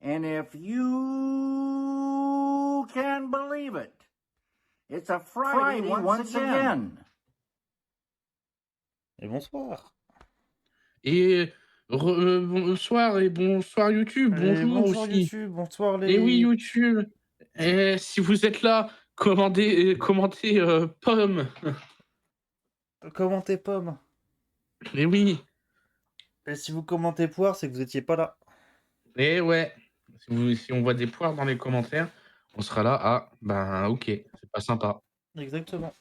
And if you can believe it, it's a Friday once again. Et bonsoir. Et bonsoir et bonsoir YouTube, Et bonjour bonjour aussi. YouTube, bonsoir Et oui les... YouTube, et si vous êtes là, commentez pomme. Commentez pomme. Et oui, Et si vous commentez poire, c'est que vous étiez pas là. et ouais. Si on voit des poires dans les commentaires, on sera là. Ah, ben ok, c'est pas sympa. Exactement.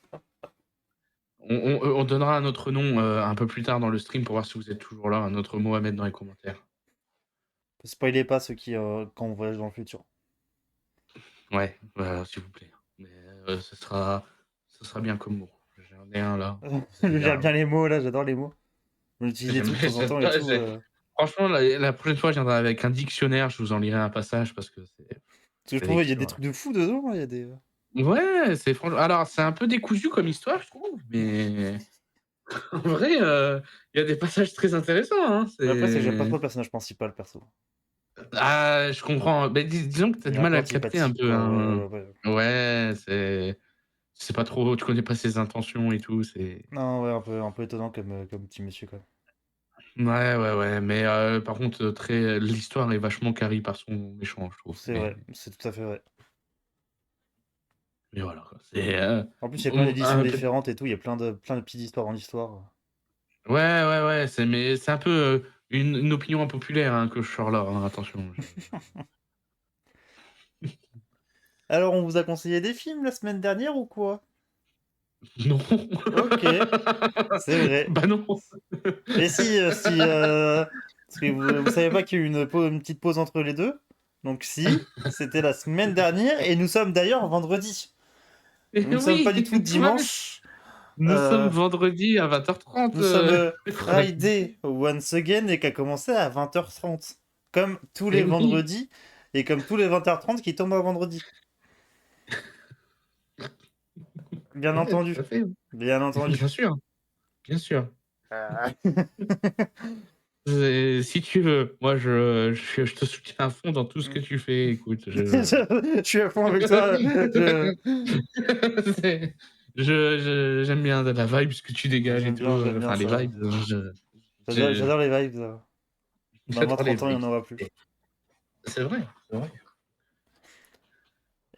On donnera un autre nom un peu plus tard dans le stream pour voir si vous êtes toujours là, un autre mot à mettre dans les commentaires. Spoilez pas ceux qui, quand on voyage dans le futur. Ouais, s'il vous plaît. Mais ce sera bien comme mot. J'en ai un là. J'aime bien les mots là, j'adore les mots. On utilise des J'aime trucs de temps en temps et pas, tout. franchement, la prochaine fois, je viendrai avec un dictionnaire, je vous en lirai un passage parce que Parce que je c'est trouve il y a des lecture. trucs de fou dedans, il y a des... Ouais, c'est franchement alors c'est un peu décousu comme histoire, je trouve, mais en vrai, il y a des passages très intéressants, hein, Mais après, c'est que j'aime pas c'est trop le personnage principal, perso. ah, je comprends, beh, disons que tu as Il est du un mal peu à le capter un antipathique, peu, quoi. Ouais, hein. ouais, ouais. Ouais, c'est pas trop tu connais pas ses intentions et tout, c'est Non, ouais, un peu étonnant comme petit monsieur, quoi. ouais, mais par contre, très l'histoire est vachement carry par son méchant, je trouve, C'est vrai, c'est tout à fait vrai. mais voilà, quoi, c'est, En plus, il y a plein d'éditions un peu différentes et tout, il y a plein de petites histoires en histoire. ouais, c'est un peu, une opinion impopulaire, hein, que je sors là, hein, attention, je Alors, on vous a conseillé des films la semaine dernière ou quoi? non. OK, c'est vrai. Bah, non. Et parce que vous savez pas qu'il y a eu une petite pause entre les 2? Donc si, c'était la semaine dernière et nous sommes d'ailleurs vendredi. Et Nous ne sommes pas oui, du tout tout va bien. dimanche. Nous sommes Euh, vendredi à 20h30, Nous sommes pour la Friday once again et qui a commencé à 20h30. Comme tous les et oui. vendredis et comme tous les 20h30 qui tombent un vendredi. Bien Ouais, entendu. tout à fait. Bien Bien entendu. sûr, bien sûr. Euh, Si tu veux, moi je te soutiens à fond dans tout ce que tu fais, écoute, je suis à fond avec toi. c'est j'aime bien la vibe, ce que tu dégages et tout, J'aime bien enfin les ça. vibes, je J'adore les vibes. Dans j'adore les 20-30 ans, il n'y vibes. en aura plus. C'est vrai, c'est vrai.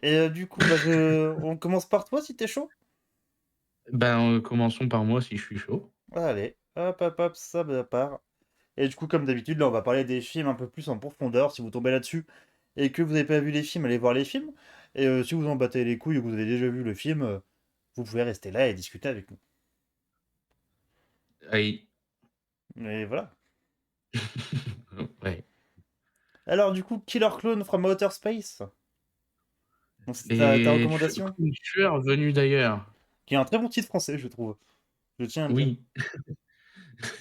Et du coup, on commence par toi si t'es chaud? Ben, commençons par moi si je suis chaud. Allez, hop, ça part. Et du coup, comme d'habitude, là, on va parler des films un peu plus en profondeur. Si vous tombez là-dessus et que vous n'avez pas vu les films, allez voir les films. Et si vous en battez les couilles ou que vous avez déjà vu le film, vous pouvez rester là et discuter avec nous. Aïe. Et voilà. Ouais. Alors, du coup, Killer Clone from Outer Space. Donc, c'est ta Et recommandation? tueur venu d'ailleurs. Qui est un très bon titre français, je trouve. Je tiens à le dire. Oui.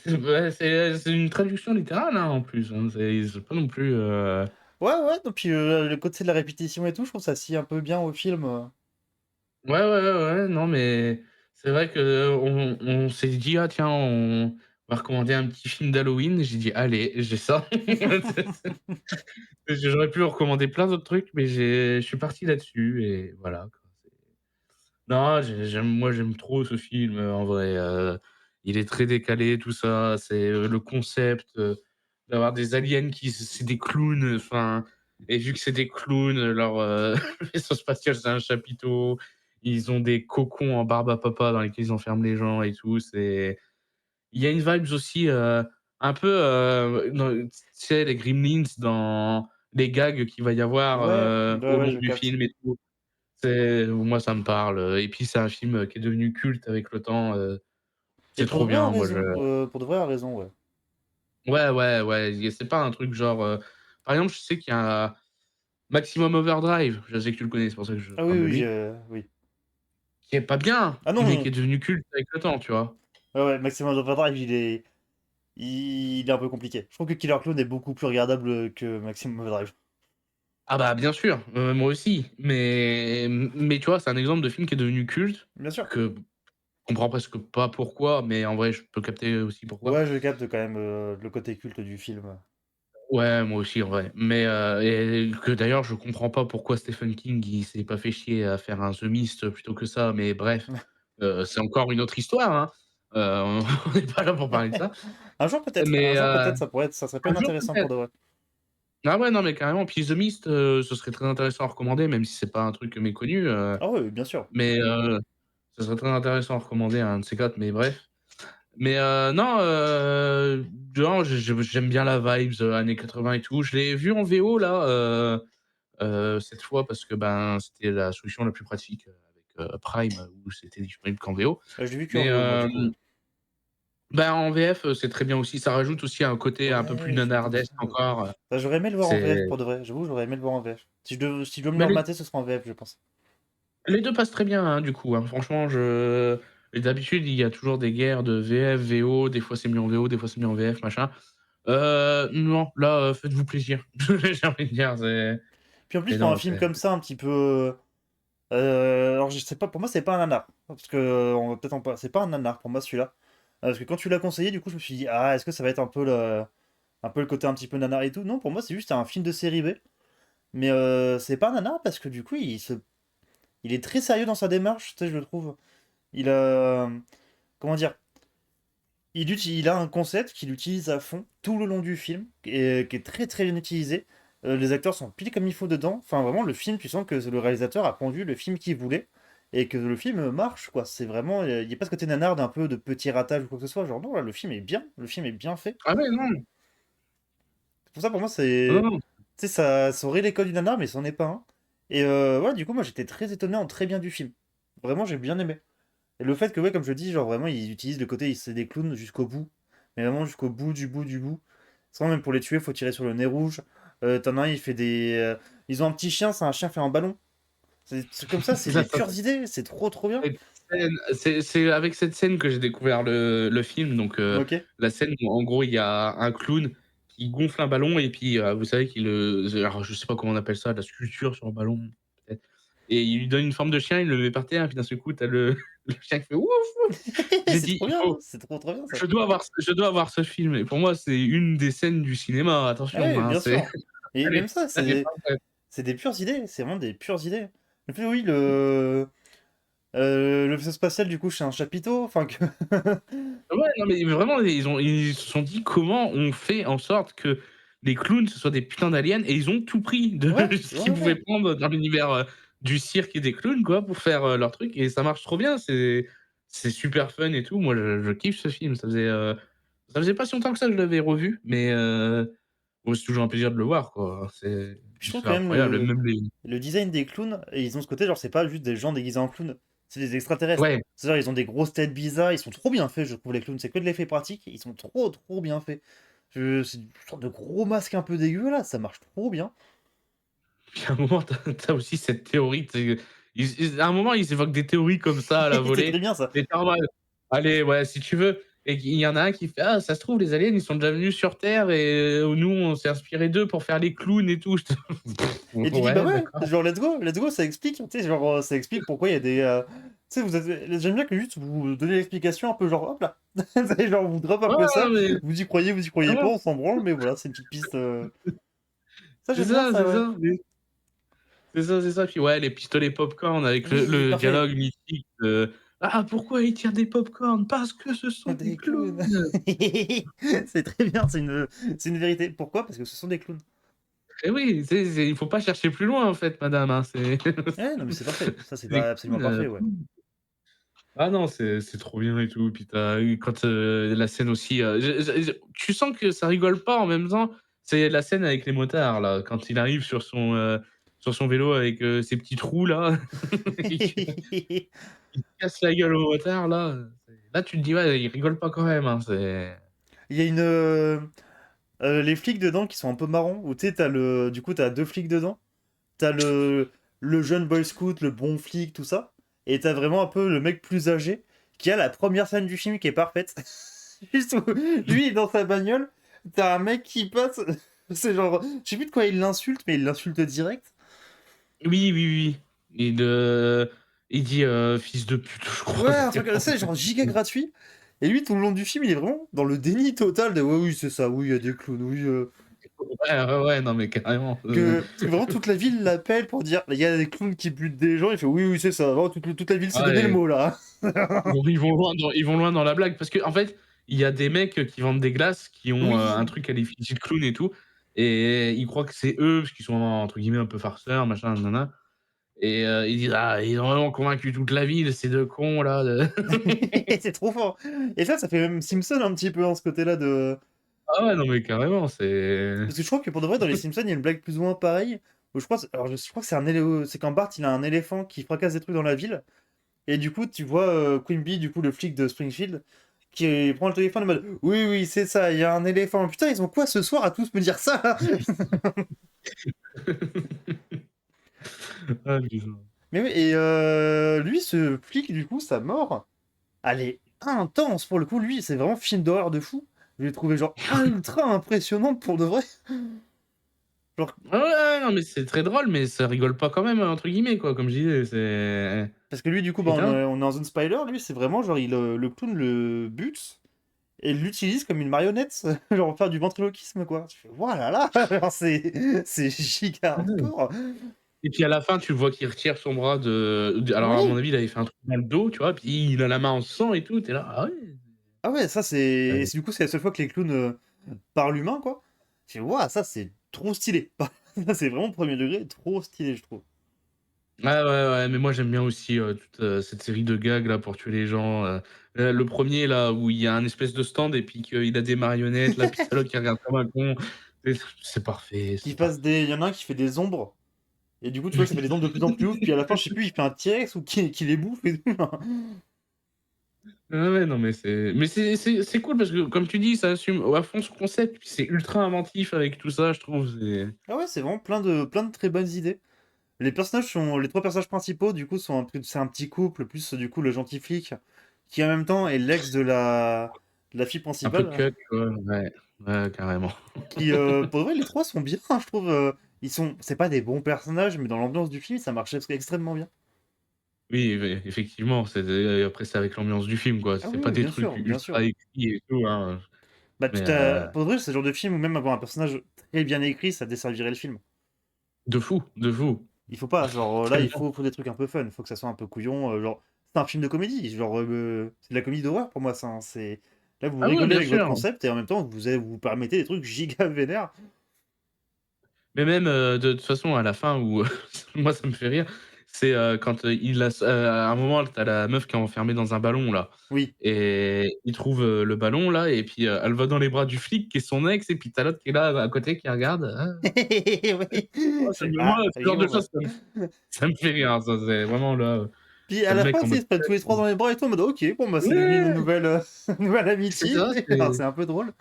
Ouais, c'est une traduction littérale, hein, en plus, hein, c'est pas non plus, Ouais, et puis le côté de la répétition et tout, je trouve ça scie un peu bien au film. ouais, non, mais c'est vrai qu'on s'est dit: «Ah tiens, on va recommander un petit film d'Halloween». J'ai dit: «Allez, j'ai ça». J'aurais pu recommander plein d'autres trucs, mais je suis parti là-dessus et voilà, quoi. Non, j'aime trop ce film, en vrai, il est très décalé tout ça, c'est, le concept, d'avoir des aliens qui c'est des clowns, enfin et vu que c'est des clowns, leur, vaisseau spatial, c'est un chapiteau. Ils ont des cocons en barbe à papa dans lesquels ils enferment les gens et tout, c'est il y a une vibes aussi, un peu, dans tu sais les Gremlins dans les gags qu'il va y avoir, au Ouais, long je du capte. film et tout. C'est moi ça me parle, et puis c'est un film, qui est devenu culte avec le temps, Et c'est trop bien, moi je pour de vrai, a raison, ouais. ouais, et c'est pas un truc genre, par exemple, je sais qu'il y a Maximum Overdrive, je sais que tu le connais, c'est pour ça que je Ah parle de lui, oui. qui est pas bien, Ah mais qui non! est devenu culte avec le temps, tu vois? Ouais, Maximum Overdrive, il est un peu compliqué. Je trouve que Killer Clone est beaucoup plus regardable que Maximum Overdrive. Ah bah, bien sûr, moi aussi, mais tu vois, c'est un exemple de film qui est devenu culte, Bien sûr. que je comprends presque pas pourquoi, mais en vrai, je peux capter aussi pourquoi. Ouais, je capte quand même le côté culte du film. Ouais, moi aussi en vrai. Mais et que d'ailleurs je comprends pas pourquoi Stephen King il s'est pas fait chier à faire un The Mist plutôt que ça, mais bref, c'est encore une autre histoire, hein. On n'est pas là pour parler de ça. Un Mais jour peut-être, ça serait pas un jour inintéressant pour peut-être. de vrai. Ah ouais, non mais carrément, puis The Mist, ce serait très intéressant à recommander, même si c'est pas un truc méconnu, Ah ouais, bien sûr. mais ce serait très intéressant à recommander un de ces 4, mais bref. Mais non, non, j'aime bien la vibes, années 80 et tout. Je l'ai vu en VO là, cette fois parce que, ben, c'était la solution la plus pratique, avec, Prime où c'était disponible qu'en VO. Je l'ai vu qu'en Mais VO moi du coup, ouais. bah, en VF, c'est très bien aussi. Ça rajoute aussi un côté un peu plus Ouais, je me doute. nanardesque encore, Bah, j'aurais aimé le voir en c'est VF pour de vrai, j'avoue, j'aurais aimé le voir en VF. Si je dois me le mais remater, ce sera en VF, je pense. les 2 passent très bien, hein, du coup, hein. Franchement, je et d'habitude, il y a toujours des guerres de VF, VO, des fois c'est mieux en VO, des fois c'est mieux en VF, machin. Non, là, faites-vous plaisir. J'ai envie de dire, Puis en plus, c'est pour un non, film c'est comme ça, un petit peu. Alors, je sais pas, pour moi, c'est pas un nanar. Parce que, on va peut-être en pas. C'est pas un nanar pour moi, celui-là. Parce que quand tu l'as conseillé, du coup, je me suis dit, ah, est-ce que ça va être un peu le côté un petit peu nanar et tout? Non, pour moi, c'est juste un film de série B. Mais c'est pas un nanar parce que, du coup, il est très sérieux dans sa démarche, tu sais, je le trouve. Il a. Comment dire? Il a un concept qu'il utilise à fond tout le long du film, qui est très très bien utilisé. Les acteurs sont pile comme il faut dedans. Enfin, vraiment, le film, tu sens que le réalisateur a pondu le film qu'il voulait et que le film marche, quoi. C'est vraiment. Il n'y a pas ce côté nanard d'un peu de petit ratage ou quoi que ce soit. Genre, non, là, le film est bien. Le film est bien fait. ah ouais, non, C'est pour ça, pour moi, non, c'est. non. Tu sais, ça aurait les codes du nanar, mais c'en est pas un. Et ouais, du coup, moi, j'étais très étonné en très bien du film. Vraiment, j'ai bien aimé. Et le fait que, ouais, comme je dis, genre vraiment, ils utilisent le côté, c'est des clowns jusqu'au bout. Mais vraiment jusqu'au bout du bout du bout. Sans même pour les tuer, faut tirer sur le nez rouge. T'en as un, il fait des. Ils ont un petit chien, c'est un chien fait un ballon. C'est comme ça, c'est des pures idées, c'est trop trop bien. Cette scène c'est avec cette scène que j'ai découvert le film, donc Ok. la scène où en gros il y a un clown qui gonfle un ballon et puis, vous savez qu'il le alors je sais pas comment on appelle ça, de la sculpture sur un ballon peut-être et il lui donne une forme de chien, il le met par terre et puis d'un seul coup tu as le le chien qui fait: «Wouf wouf». J'ai C'est dit: trop «Il bien, faut c'est trop trop bien ça. je dois avoir ce film» et pour moi c'est une des scènes du cinéma, Ah attention, ouais, hein, bien c'est sûr. Et elle même est ça, elle est c'est parfaite. c'est des pures idées, c'est vraiment des pures idées. Le fait, oui, le vaisseau spatial, du coup, c'est un chapiteau. Enfin, que. Ouais, non, mais vraiment, ils se sont dit: «Comment on fait en sorte que les clowns, ce soient des putains d'aliens?» et ils ont tout pris de Ouais, ce ouais, qu'ils pouvaient ouais. prendre dans l'univers, du cirque et des clowns, quoi, pour faire, leur truc et ça marche trop bien. C'est super fun et tout. Moi, je kiffe ce film. Ça faisait pas si longtemps que ça que je l'avais revu, mais bon, c'est toujours un plaisir de le voir, quoi. Je trouve C'est quand même incroyable, même les le design des clowns, et ils ont ce côté, genre, c'est pas juste des gens déguisés en clowns, c'est des extraterrestres. ouais, C'est-à-dire, ils ont des grosses têtes bizarres, ils sont trop bien faits, je trouve, les clowns. C'est que de l'effet pratique, ils sont trop, trop bien faits. C'est une sorte de gros masque un peu dégueulasse, ça marche trop bien. puis à un moment, tu as aussi cette théorie, tu sais, à un moment, ils évoquent des théories comme ça à la C'est très volée bien ça. et tu es en mode: «Allez, ouais, si tu veux» et qu'il y en a un qui fait: «Ah, ça se trouve, les aliens, ils sont déjà venus sur terre et nous, on s'est inspiré d'eux pour faire les clowns et tout». J'étais Et tu dis, bah «Ouais, ouais, d'accord». genre, let's go, ça explique, tu sais, genre, ça explique pourquoi il y a des. Tu sais, j'aime bien que juste vous donnez l'explication un peu, genre, hop là. C'est genre, vous drop un Ouais, peu non, ça, mais vous y croyez pas, vraiment, on s'en branle, mais voilà, c'est une petite piste. Ça, c'est j'aime bien ça, ça, c'est ouais. ça, mais c'est ça, c'est ça. Puis ouais, les pistolets popcorn avec le Oui, le parfait. dialogue mythique de: «Ah, pourquoi ils tirent des popcorn? Parce que ce sont des Des clowns. clowns». C'est très bien, c'est une vérité. Pourquoi? Parce que ce sont des clowns. Et oui, il faut pas chercher plus loin en fait, madame, hein, c'est Ouais, non, mais c'est parfait. Ça, c'est c'est des pas absolument clowns, parfait, ouais. ah non, c'est trop bien et tout. Puis tu as eu quand, la scène aussi, tu sens que ça rigole pas en même temps. C'est la scène avec les motards là, quand il arrive sur son vélo avec, ses petits trous là, et qu'il casse la gueule aux motards là, là tu te dis: «Ouais, il rigole pas quand même, hein», c'est Il y a les flics dedans qui sont un peu marrants, où tu sais, du coup, t'as 2 flics dedans. T'as le jeune boy scout, le bon flic, tout ça. Et t'as vraiment un peu le mec plus âgé, qui a la première scène du film qui est parfaite. Juste où lui, il est dans sa bagnole, t'as un mec qui passe, c'est genre, je sais plus de quoi il l'insulte, mais il l'insulte direct. oui, oui, oui. Il dit, «Fils de pute», je Ouais, crois un truc comme ça, genre giga gratuit. Et lui, tout le long du film, il est vraiment dans le déni total de ouais, oui, c'est ça, oui, il y a des clowns, oui. Ouais, non, mais carrément. Parce que vraiment toute la ville l'appelle pour dire: «Il y a des clowns qui butent des gens», il fait: «Oui, oui, c'est ça». Vraiment toute la ville s'est donné le Ouais, mot là, hein. ils vont loin dans la blague parce qu'en fait, il y a des mecs qui vendent des glaces qui ont, un Oui! truc à l'effigie de clown et tout et ils croient que c'est eux parce qu'ils sont entre guillemets «un peu farceurs», machin, nin et ils disent: «Ah, ils ont vraiment convaincu toute la ville, ces 2 cons là de». C'est trop fort et ça fait même Simpson un petit peu dans ce côté-là de Ah ouais, non, mais carrément, c'est parce que je crois que pour de vrai dans les Simpsons, il y a une blague plus ou moins pareille où je crois alors je crois que c'est quand Bart il a un éléphant qui fracasse des trucs dans la ville et du coup tu vois, Quimby du coup le flic de Springfield qui prend le téléphone en mode: «Oui, oui, c'est ça, il y a un éléphant». Putain, ils ont quoi ce soir à tous me dire ça là? ah putain. Mais oui et lui ce flic du coup, sa mort, elle est intense pour le coup. Lui, c'est vraiment film d'horreur de fou. Je l'ai trouvé genre ultra impressionnante pour de vrai. Genre Ouais, ouais, non, mais c'est très drôle, mais ça rigole pas quand même, entre guillemets, quoi, comme je disais, c'est parce que lui du coup, bah, putain. on est en zone spoiler, lui c'est vraiment genre le clown le bute et l'utilise comme une marionnette, genre pour faire du ventriloquisme quoi. Tu fais: «Waouh là là!» genre c'est giga hardcore. Et puis à la fin, tu vois qu'il retire son bras alors à mon Oui! avis, il avait fait un truc dans le dos, tu vois? Puis il a la main en sang et tout, tu es là: «Ah ouais!» Ah ouais, ça Ouais. c'est du coup, c'est la seule fois que les clowns, parlent humain quoi. Tu fais: «Waouh, ça c'est trop stylé!» Ça c'est vraiment premier degré, trop stylé je trouve. Ouais, ouais, ouais, mais moi j'aime bien aussi, toute, cette série de gags là pour tuer les gens, le 1er là où il y a un espèce de stand et puis qu'il a des marionnettes là, puis tu l'autre qui regarde comme un con. C'est parfait, Qu'il c'est fasse parfait. des il y en a un qui fait des ombres et du coup, tu vois, ça fait des ombres de plus en plus ouf, puis à la fin, je sais plus, il fait un T-Rex ou qui les bouffe et tout. Ouais, ouais, non, mais c'est cool parce que comme tu dis, ça assume à fond son concept, puis c'est ultra inventif avec tout ça, je trouve, c'est Ah ouais, c'est vraiment plein de très bonnes idées. Les 3 personnages principaux, du coup, c'est un petit couple, plus du coup le gentil flic, qui en même temps est l'ex de la fille un peu principale, cuck, quoi, ouais, ouais, carrément. qui, pour de vrai, les 3 sont bien, je trouve, c'est pas des bons personnages, mais dans l'ambiance du film, ça marche extrêmement bien. Oui, effectivement, après c'est avec l'ambiance du film, quoi. Ah C'est oui, pas oui, des bien trucs sûr, bien sûr. ultra écrits et tout, hein, Bah, mais pour de vrai, c'est le genre de film où même avoir un personnage très bien écrit, ça desservirait le film. de fou, de fou. Il faut pas, genre, là, Tellement. faut des trucs un peu fun, faut que ça soit un peu couillon, genre, c'est un film de comédie, genre, c'est de la comédie d'horreur pour moi ça, hein, c'est là, vous Ah ouais, rigolez bien avec votre sûr. concept et en même temps, vous vous permettez des trucs giga vénères. Mais même, de toute façon, à la fin où moi ça me fait rire, c'est, quand, à un moment, tu as la meuf qui est enfermée dans un ballon là Oui. et il trouve, le ballon là et puis, elle va dans les bras du flic qui est son ex et puis tu as l'autre qui est là à côté qui regarde. Ah, Oui, c'est moi, «Ah, ce genre de vivement, ouais». choses, ça me fait rire, hein, ça c'est vraiment là, Puis tu à le la mec fin, en tu sais, mode ils se prennent tous les 3 dans les bras et tout en mode: «OK, bon, bah, c'est devenu une ouais! nouvelle, nouvelle C'est amitié». ça, Alors c'est c'est un peu drôle.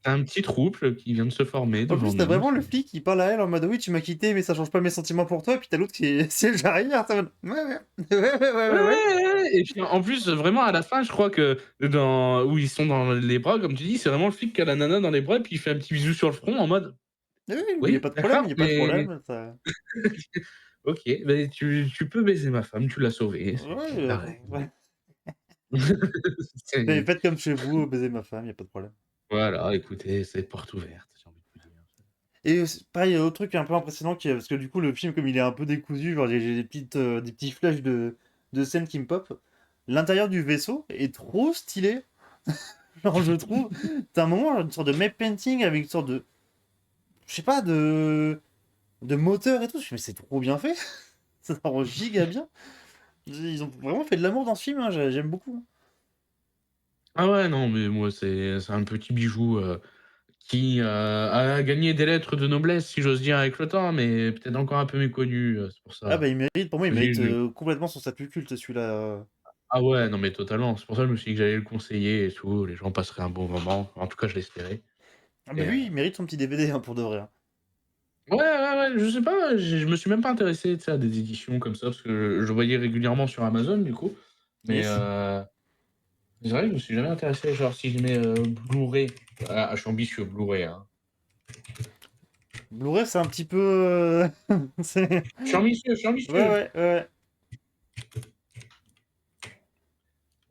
un petit trouble qui vient de se former En devant plus, tu nous, vraiment le c'est flic qui parle à elle en mode: «Oui, tu m'as quitté, mais ça change pas mes sentiments pour toi», et puis tu l'autre qui est siège arrière, tu es en mode: «Ouais, ouais, ouais, ouais, ouais, ouais, ouais, ouais». ouais, ouais et puis en plus, vraiment à la fin, je crois que dans où ils sont dans les bras, comme tu dis, c'est vraiment le flic qui a la nana dans les bras et puis il fait un petit bisou sur le front en mode: Oui, oui, il y a «Oui, pas de problème, d'accord, il y a pas de mais problème, ça OK, beh, tu peux baiser ma femme, tu l'as sauvée, ouais, c'est ta règle». ouais. Mais C'est faites comme chez vous, baisez ma femme, il y a pas de problème. voilà, écoutez, c'est porte ouverte, j'ai envie de vous dire. Et pareil, il y a autre truc un peu impressionnant parce que du coup, le film, comme il est un peu décousu, genre j'ai des petits flashs de scènes qui me pop. L'intérieur du vaisseau est trop stylé, genre je trouve. Tu un moment, une sorte de map painting avec une sorte de, je sais pas, de moteur et tout. Je fais: «Mais c'est trop bien fait!» Ça rend giga bien. Ils ont vraiment fait de l'amour dans ce film, hein, j'aime beaucoup. Ah ouais, non, mais moi, c'est un petit bijou, qui, a gagné des lettres de noblesse, si j'ose dire, avec le temps, mais peut-être encore un peu méconnu, c'est pour Ah ça. bah, pour moi, il mérite, J'ai complètement son statut culte celui-là. Ah ouais, non, mais totalement. C'est pour ça que je me suis dit que j'allais le conseiller et tout, les gens passeraient un bon moment. En tout cas, je l'espérais Ah bah, et lui, il mérite son petit DVD, hein, pour de vrai, hein. ouais, ouais, ouais, je sais pas, je me suis même pas intéressé, tu sais, à des éditions comme ça, parce que je voyais régulièrement sur Amazon, du coup, mais Yes. c'est vrai que je me suis jamais intéressé, genre si je mets, Blu-ray, je suis ambitieux, Blu-ray, hein. Blu-ray, c'est un petit peu, c'est Je suis ambitieux, je suis ouais, ambitieux! ouais, ouais.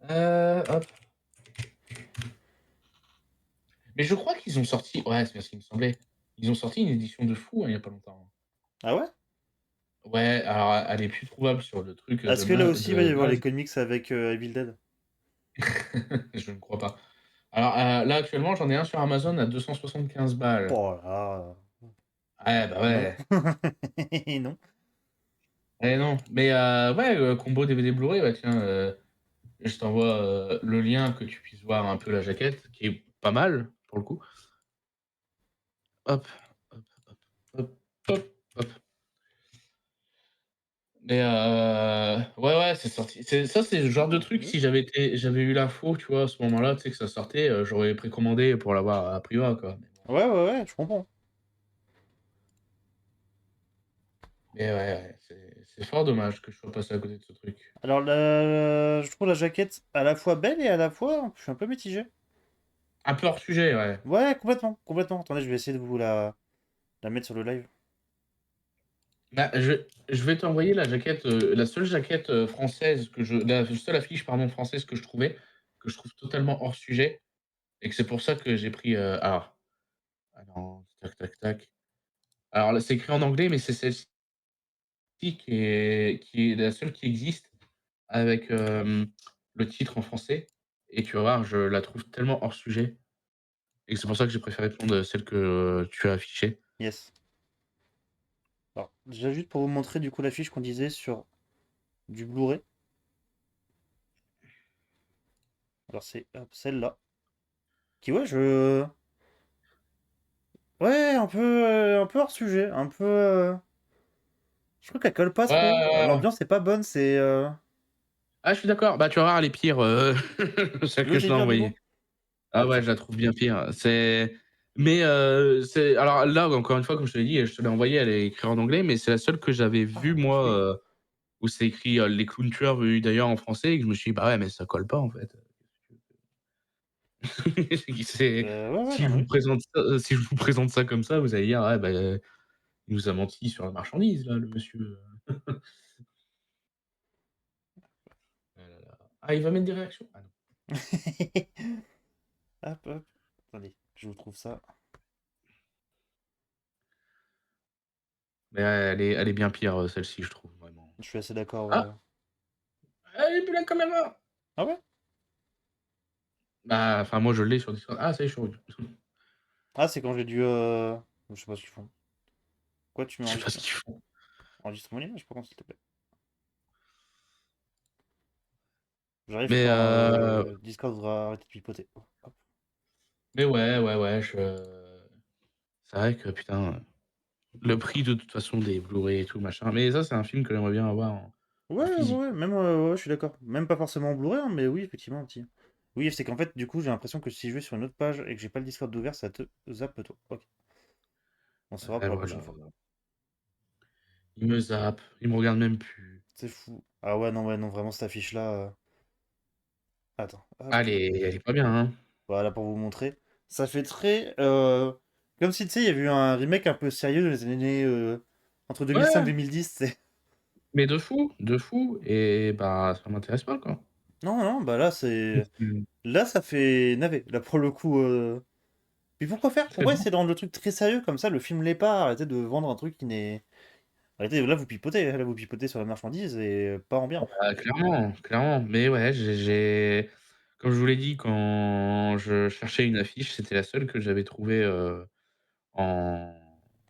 Hop, mais je crois qu'ils ont sorti ouais, c'est bien ce qu'il me semblait. Ils ont sorti une édition de fou, hein, il y a pas longtemps. Ah ouais? Ouais, alors elle est plus trouvable sur le truc, Est-ce que là aussi, il va y de avoir les base. comics avec, Evil Dead? Je ne crois pas. Alors, là, actuellement, j'en ai un sur Amazon à 275 balles. Oh là, Ouais, bah, non. ouais. Non. Eh non, mais ouais, combo DVD Blu-ray, bah, tiens, je t'envoie, le lien que tu puisses voir un peu la jaquette, qui est pas mal, pour le coup. Hop, hop, hop, hop, hop, hop. Mais ouais, ouais, c'est sorti. C'est le genre de truc, si j'avais eu l'info, tu vois, à ce moment-là, tu sais, que ça sortait, j'aurais précommandé pour l'avoir à prix bas, quoi. Ouais, ouais, ouais, je comprends. Mais ouais, ouais, c'est fort dommage que je sois passé à côté de ce truc. Alors je trouve la jaquette à la fois belle et à la fois je suis un peu mitigé. Un peu hors sujet, ouais. Ouais, complètement, complètement. Attendez, je vais essayer de vous la mettre sur le live. Bah, je vais t'envoyer la seule jaquette, française la seule affiche, pardon, française que je trouve totalement hors sujet et que c'est pour ça que j'ai pris, alors, tac, tac, tac. Alors là, c'est écrit en anglais, mais c'est celle-ci qui est la seule qui existe avec, le titre en français et tu vas voir, je la trouve tellement hors sujet et c'est pour ça que j'ai préféré prendre, celle que, tu as affichée. Yes. Alors, déjà juste pour vous montrer du coup l'affiche qu'on disait sur du Blu-ray. Alors c'est hop, celle-là. Qui ouais, ouais, un peu hors sujet, un peu. Je trouve qu'elle colle pas Ouais, trop. ouais, ouais. L'ambiance est pas bonne, c'est. Ah, je suis d'accord. Bah, tu vas voir, elle est pire, celle que L'autre je est t'ai pire du coup? envoyée. Ah ouais, Ok. je la trouve bien pire. Mais c'est alors là, encore une fois, comme je te l'ai dit, je te l'ai envoyée, elle est écrite en anglais, mais c'est la seule que j'avais Ah, vue moi, ok. où c'est écrit, «Les clowns tueurs» venus d'ailleurs en français et que je me suis dit: «Bah ouais, mais ça colle pas en fait». C'est Ouais, ouais, non, mais oui. si je vous présente ça comme ça, vous allez dire: «Ouais, bah, il nous a menti sur la marchandise là, le monsieur». Ah là là. Ah, il va mettre des réactions? Ah non. Hop, hop. Attendez, je vous trouve ça. Mais elle est bien pire, celle-ci, je trouve vraiment. Je suis assez d'accord, Ah! ouais. Elle est plus la caméra! Ah ouais? Bah, enfin moi je l'ai sur Discord. Ah ça y est, je suis revenu. Ah, c'est quand j'ai dû. Je sais pas ce qu'ils font. Quoi, tu mets Je sais pas ce enregistrement? qu'ils font. Enregistrement l'image, par contre, s'il te plaît. J'arrive Mais quand Discord voudra arrêter de pipoter. Hop. mais ouais, ouais, ouais, c'est vrai que putain, le prix de toute façon des Blu-ray et tout machin, mais ça c'est un film que j'aimerais bien avoir en Ouais, ouais, physique, ouais, quoi. même, ouais, je suis d'accord. Même pas forcément en Blu-ray, hein, mais oui, effectivement, petit. Oui, c'est qu'en fait, du coup, j'ai l'impression que si je vais sur une autre page et que j'ai pas le Discord ouvert, ça te zappe toi. Ok. On saura Ouais, pour la voilà, prochaine fois. il me zappe, il me regarde même plus. C'est fou. Ah ouais, non, vraiment, cette affiche-là. Attends, hop. Ah elle est pas bien, hein. Voilà pour vous montrer. Ça fait très. Comme si, tu sais, il y avait eu un remake un peu sérieux dans les années. Entre 2005 et Ouais, 2010, c'est. mais de fou et bah, ça m'intéresse pas, quoi. Non, non, bah là, c'est. Mmh. Là, ça fait navet. Là, pour le coup. Puis pourquoi faire? C'est Pourquoi bon. essayer de rendre le truc très sérieux comme ça? Le film l'est pas. Arrêtez de vendre un truc qui n'est. Arrêtez, là, vous pipotez. Là, vous pipotez sur la marchandise et pas en bien. Bah, clairement, clairement, mais ouais, comme je vous l'ai dit, quand je cherchais une affiche, c'était la seule que j'avais trouvée, en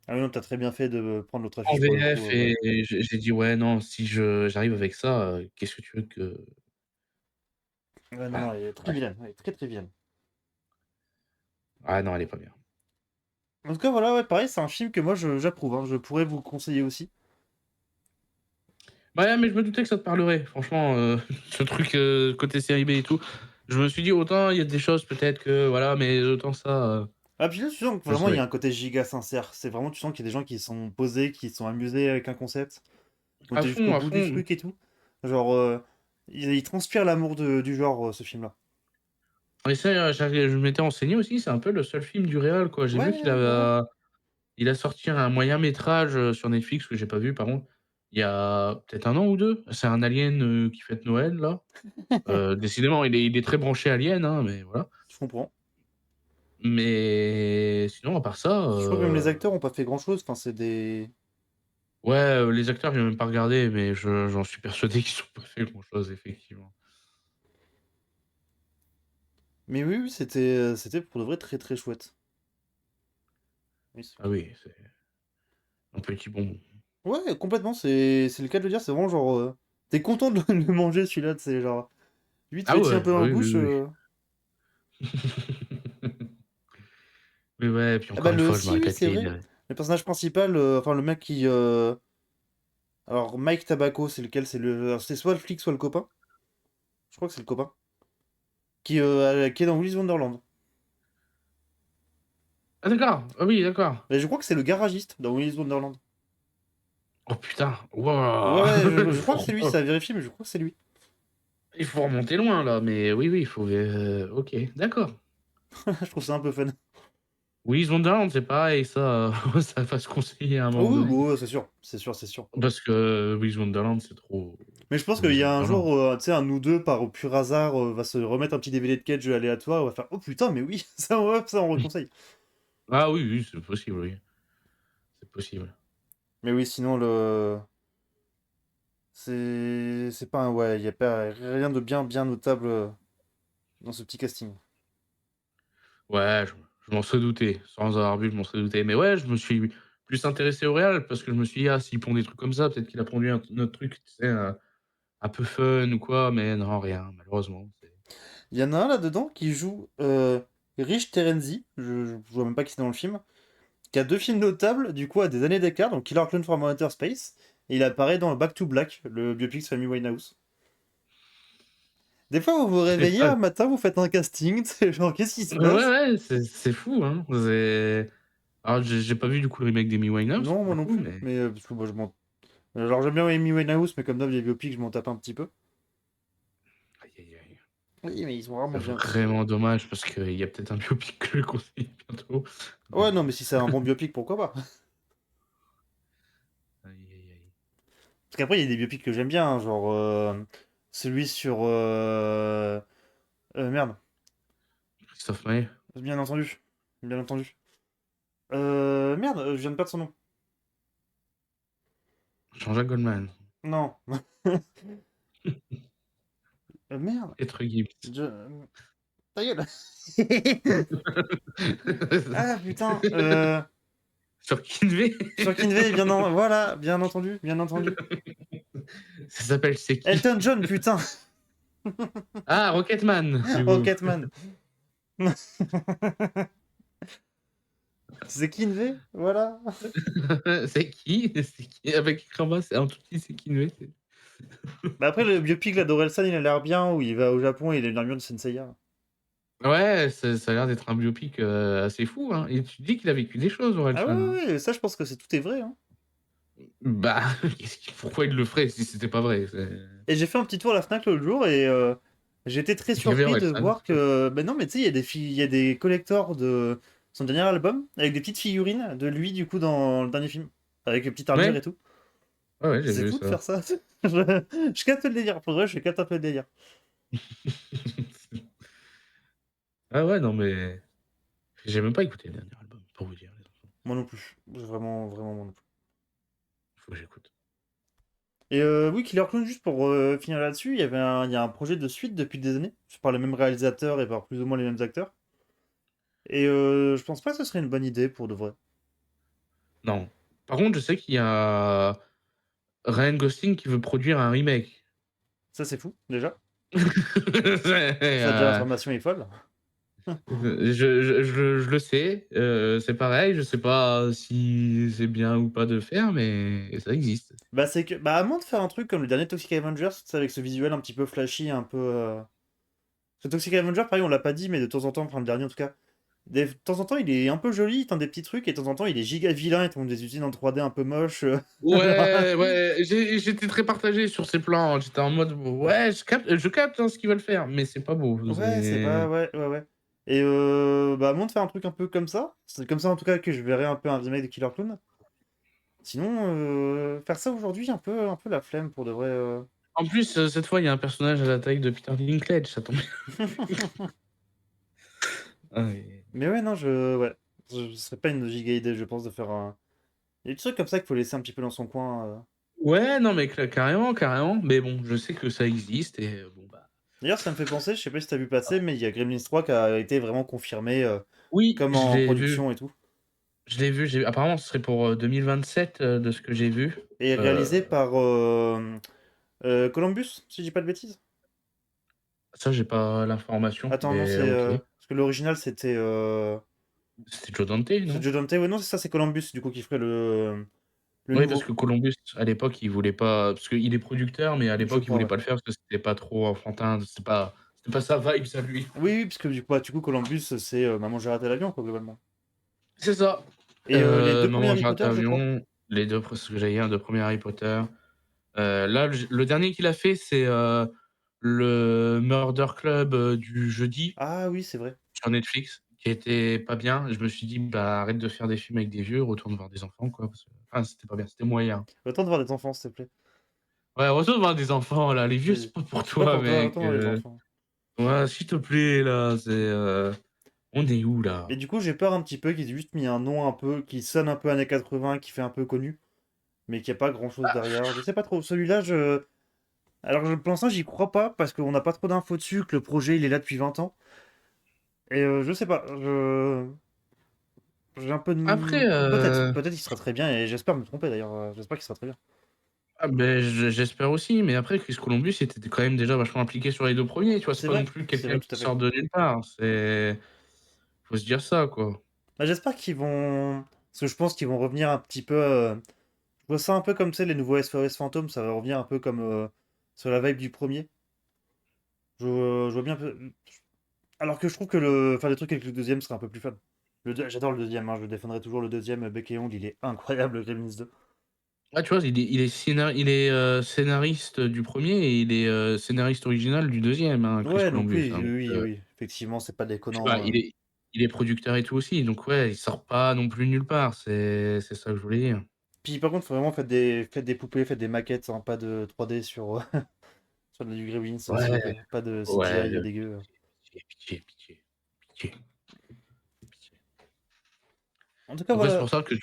Ah oui, non, t'as très bien fait de prendre l'autre en affiche pour le coup. VF Ouais. et j'ai dit: «Ouais, non, si j'arrive avec ça, qu'est-ce que tu veux que» Ouais, non, ah, non, elle est très bref. vilaine. Elle est très, très vilaine. Ah non, elle est pas bien. En tout cas, voilà, ouais, pareil, c'est un film que moi, j'approuve, hein. Je pourrais vous conseiller aussi. Ouais, mais je me doutais que ça te parlerait. Franchement, ce truc, côté série B et tout, je me suis dit: «Autant il y a des choses peut-être que voilà, mais autant ça, Ah, puis là, tu sens que je vraiment, il y savais». a un côté giga sincère. C'est vraiment, tu sens qu'il y a des gens qui sont posés, qui sont amusés avec un concept, qui ont été jusqu'au À bout du fond. truc et tout. Genre, il transpire l'amour du genre, ce film-là. Et ça, je m'étais renseigné aussi, c'est un peu le seul film du réal, quoi. J'ai vu Ouais, qu'il ouais, ouais. il a sorti un moyen métrage, sur Netflix que j'ai pas vu par contre, il y a peut-être 1 an ou 2. C'est un alien, qui fête Noël là. Décidément il est très branché alien, hein, mais voilà. Je comprends. Mais sinon, à part ça, Je crois que même les acteurs ont pas fait grand-chose. Enfin, c'est des... ouais, les acteurs, j'ai même pas regardé, mais j'en suis persuadé qu'ils ont pas fait grand-chose, effectivement. Mais oui, c'était pour de vrai très très chouette. Oui, Ah oui, c'est un petit bonbon. ouais, complètement, c'est le cas de le dire. C'est vraiment genre... T'es content de le manger celui-là, c'est genre... Vite Ah fait, un ouais, peu dans la oui, oui, bouche. oui. Mais ouais, puis Ah bah encore une le... fois, je me Si, oui, répète, c'est vrai. Le personnage principal, enfin le mec qui... Alors, Mike Tabaco, c'est lequel? C'est soit le flic, soit le copain. Je crois que c'est le copain. Qui est dans Willy's Wonderland. Ah d'accord, ah oui, d'accord. Et je crois que c'est le garagiste dans Willy's Wonderland. Oh putain, Ouais, waouh! ouais, je Il crois faut que c'est lui, ça a vérifié, mais je crois que c'est lui. il faut remonter loin là, mais oui, oui, il faut, OK, d'accord. Je trouve ça un peu fun. Willy's Wonderland, c'est pareil, ça, ça va se conseiller à un Oh moment oui, donné. bon, c'est sûr, c'est sûr, c'est sûr. Parce que Willy's Wonderland, c'est trop Mais je pense qu'il Willy's y a un Wonderland. jour, tu sais, un ou deux, par au pur hasard, va se remettre un petit DVD de Cage aléatoire, et va faire: oh putain, mais oui, ça, ouais, ça on reconseille. Ah oui, oui, c'est possible, oui. C'est possible. Mais oui, sinon, c'est pas un. Ouais, il y a pas rien de bien notable dans ce petit casting. Ouais, je m'en serais douté. Sans avoir vu, je m'en serais douté. Mais ouais, je me suis plus intéressé au réal parce que je me suis dit: «Ah, s'il pond des trucs comme ça, peut-être qu'il a pondu un autre truc, tu sais, un peu fun ou quoi», mais non, rien, malheureusement, c'est Il y en a un là-dedans qui joue Rich Terenzi, je vois même pas qui c'est dans le film, qui a deux films notables, du coup, à des années d'écart, donc Killer Clone from Outer Space, et il apparaît dans Back to Black, le biopic de Family Winehouse. Des fois, vous vous c'est réveillez pas un matin, vous faites un casting, c'est genre, qu'est-ce qui se ouais, passe? ouais, c'est fou, hein. C'est alors j'ai pas vu du coup le remake d'Amy Winehouse, Non, moi du non coup, plus, mais mais parce que moi, je m'en... Genre, j'aime bien Amy Winehouse, mais comme d'hab, les biopics, je m'en tape un petit peu. aïe, aïe, aïe. Oui, mais ils sont vraiment C'est bien. vraiment dommage parce qu'il y a peut-être un biopic que je conseille bientôt, Ouais, mais non, mais si c'est un bon biopic, pourquoi pas? aïe, aïe, aïe. Parce qu'après, il y a des biopics que j'aime bien, hein, genre celui sur... merde, Christophe Maé, bien entendu. Bien entendu. Merde, je viens de perdre son nom. Jean-Jacques Goldman, Non. Merde. Maître Gims. Ta gueule. Ah putain. Sur Kinvey? Sur Kinvey, bien voilà, bien entendu, bien entendu. Ça s'appelle C'est qui? Elton John, putain. Ah, Rocketman, du coup. Rocketman. C'est Kinvey, voilà. C'est qui? C'est qui? Avec Rama, c'est un tout petit C'est Kinvey. Bah après, le biopic là d'Orelsan, il a l'air bien, où il va au Japon et il a une armure de Senseiya. Ouais, ça a l'air d'être un biopic, assez fou, hein, et tu dis qu'il a vécu des choses, Ah Orelsan, hein? ouais, ouais, ça je pense que tout est vrai, hein. Bah, pourquoi il le ferait si c'était pas vrai? C'est Et j'ai fait un petit tour à la Fnac l'autre jour et j'ai été très il y avait surpris de Orelsan. voir que... Ben non, mais tu sais, il y a des collectors de son dernier album, avec des petites figurines de lui, du coup, dans le dernier film. Avec une petite armure Ouais, et tout. ouais, ouais, j'ai C'est vu fou de ça. faire ça. Je capte le délire. Pour vrai, je capte un peu le délire. Ah ouais, non, mais j'ai même pas écouté le dernier album, pour vous dire, les enfants. Moi non plus. Vraiment, vraiment, moi non plus. Faut que j'écoute. Et oui, Killer Clown, juste pour finir là-dessus, il y a un projet de suite depuis des années, par le même réalisateur et par plus ou moins les mêmes acteurs. Et je pense pas que ce serait une bonne idée pour de vrai. Non. Par contre, je sais qu'il y a Ryan Gosling qui veut produire un remake. Ça, c'est fou, déjà. C'est, Ça, déjà, l'information est folle. je le sais, c'est pareil, je sais pas si c'est bien ou pas de le faire, mais ça existe. Bah, c'est que, bah, à moins de faire un truc comme le dernier Toxic Avengers, tu sais, avec ce visuel un petit peu flashy, un peu. Ce Toxic Avenger, pareil, on l'a pas dit, mais de temps en temps, enfin, le dernier en tout cas, de temps en temps, il est un peu joli, il tente des petits trucs, et de temps en temps, il est giga vilain, il te montre des usines en 3D un peu moches. Ouais, ouais, j'étais très partagé sur ces plans. J'étais en mode: «Ouais, je capte, hein, ce qu'ils veulent faire, mais c'est pas beau». Ouais, c'est pas. C'est Ouais, ouais, ouais. Et bah, à moins de faire un truc un peu comme ça, c'est comme ça en tout cas que je verrai un peu un remake de Killer Clown. Sinon, faire ça aujourd'hui, un peu la flemme pour de vrai. en plus, cette fois, il y a un personnage à la taille de Peter Dinklage, ça tombe bien. Ah oui. Mais ouais, non, ouais. Ce serait pas une giga idée, je pense, de faire un. Il y a des trucs comme ça qu'il faut laisser un petit peu dans son coin. Ouais, non, mais carrément, carrément. Mais bon, je sais que ça existe et bon, bah. D'ailleurs, ça me fait penser, je sais pas si t'as vu passer, mais il y a Gremlins 3 qui a été vraiment confirmé Oui, comme je en l'ai vu. production et tout. Je l'ai vu. Apparemment, ce serait pour 2027, de ce que j'ai vu. Et Euh, réalisé par Columbus, si je dis pas de bêtises. Ça, j'ai pas l'information, Attends, non, mais c'est. ok. Parce que l'original, c'était. C'était Joe Dante, C'est non? Joe Dante, ouais, non, c'est ça, c'est Columbus, du coup, qui ferait le Oui, parce nouveau. que Columbus, à l'époque, il voulait pas. Parce qu'il est producteur, mais à Je l'époque, il crois, voulait ouais. pas le faire parce que c'était pas trop enfantin. C'était pas sa vibe, ça, lui. Oui, oui, parce que du coup, Columbus, c'est Maman, j'ai raté l'avion, quoi, globalement. C'est ça. Et les deux premiers Maman, Harry j'ai raté Potter, je crois. l'avion. Les deux, ce que j'allais dire, 2 premiers Harry Potter. Là, le dernier qu'il a fait, c'est le Murder Club du jeudi Ah oui, c'est vrai. sur Netflix, qui était pas bien. Je me suis dit, bah arrête de faire des films avec des vieux, retourne voir des enfants, quoi. Enfin, c'était pas bien, c'était moyen. Autant de voir des enfants, s'il te plaît. Ouais, retourne voir des enfants, là. Les vieux, c'est pas pour C'est pas toi, pour toi, mec. autant voir des enfants. Ouais, s'il te plaît, là, on est où, Et là? du coup, j'ai peur un petit peu qu'ils aient juste mis un nom un peu, qui sonne un peu années 80, qui fait un peu connu, mais qui a pas grand chose derrière. Je sais pas trop. Celui-là, je. Alors, pour l'instant, j'y crois pas, parce qu'on n'a pas trop d'infos dessus, que le projet, il est là depuis 20 ans. Et je sais pas. J'ai un peu de. Après, Peut-être qu'il sera très bien, et j'espère me tromper d'ailleurs. J'espère qu'il sera très bien. ah beh, j'espère aussi, mais après Chris Columbus était quand même déjà vachement impliqué sur les 2 premiers, tu vois? C'est pas non plus C'est quelqu'un vrai, tout qui à fait. sort de nulle part. Faut se dire ça, quoi. Bah, j'espère qu'ils vont. Parce que je pense qu'ils vont revenir un petit peu. Je vois ça un peu comme, tu sais, les nouveaux SOS Fantômes, ça va revenir un peu comme sur la vibe du premier. Je vois bien. Alors que je trouve que faire des trucs avec le deuxième serait un peu plus fun. J'adore le deuxième, hein, je défendrai toujours le deuxième. Bec et Ongle, il est incroyable, Gremlins 2. Ah, tu vois, scénariste du premier et il est, scénariste original du deuxième, hein, Chris Ouais, donc Columbus, oui, hein, donc oui, oui. Effectivement, c'est pas tu vois, déconnant. il est producteur et tout aussi, donc ouais, il sort pas non plus nulle part, c'est ça que je voulais dire. Puis par contre, faut vraiment faites des poupées, faites des maquettes, hein, pas de 3D sur, sur du Gremlins, s'il vous Ouais, plaît. Pas de ouais, CGI dégueu. pitié, pitié, pitié, pitié. En tout cas, Donc ouais, c'est voilà. pour ça que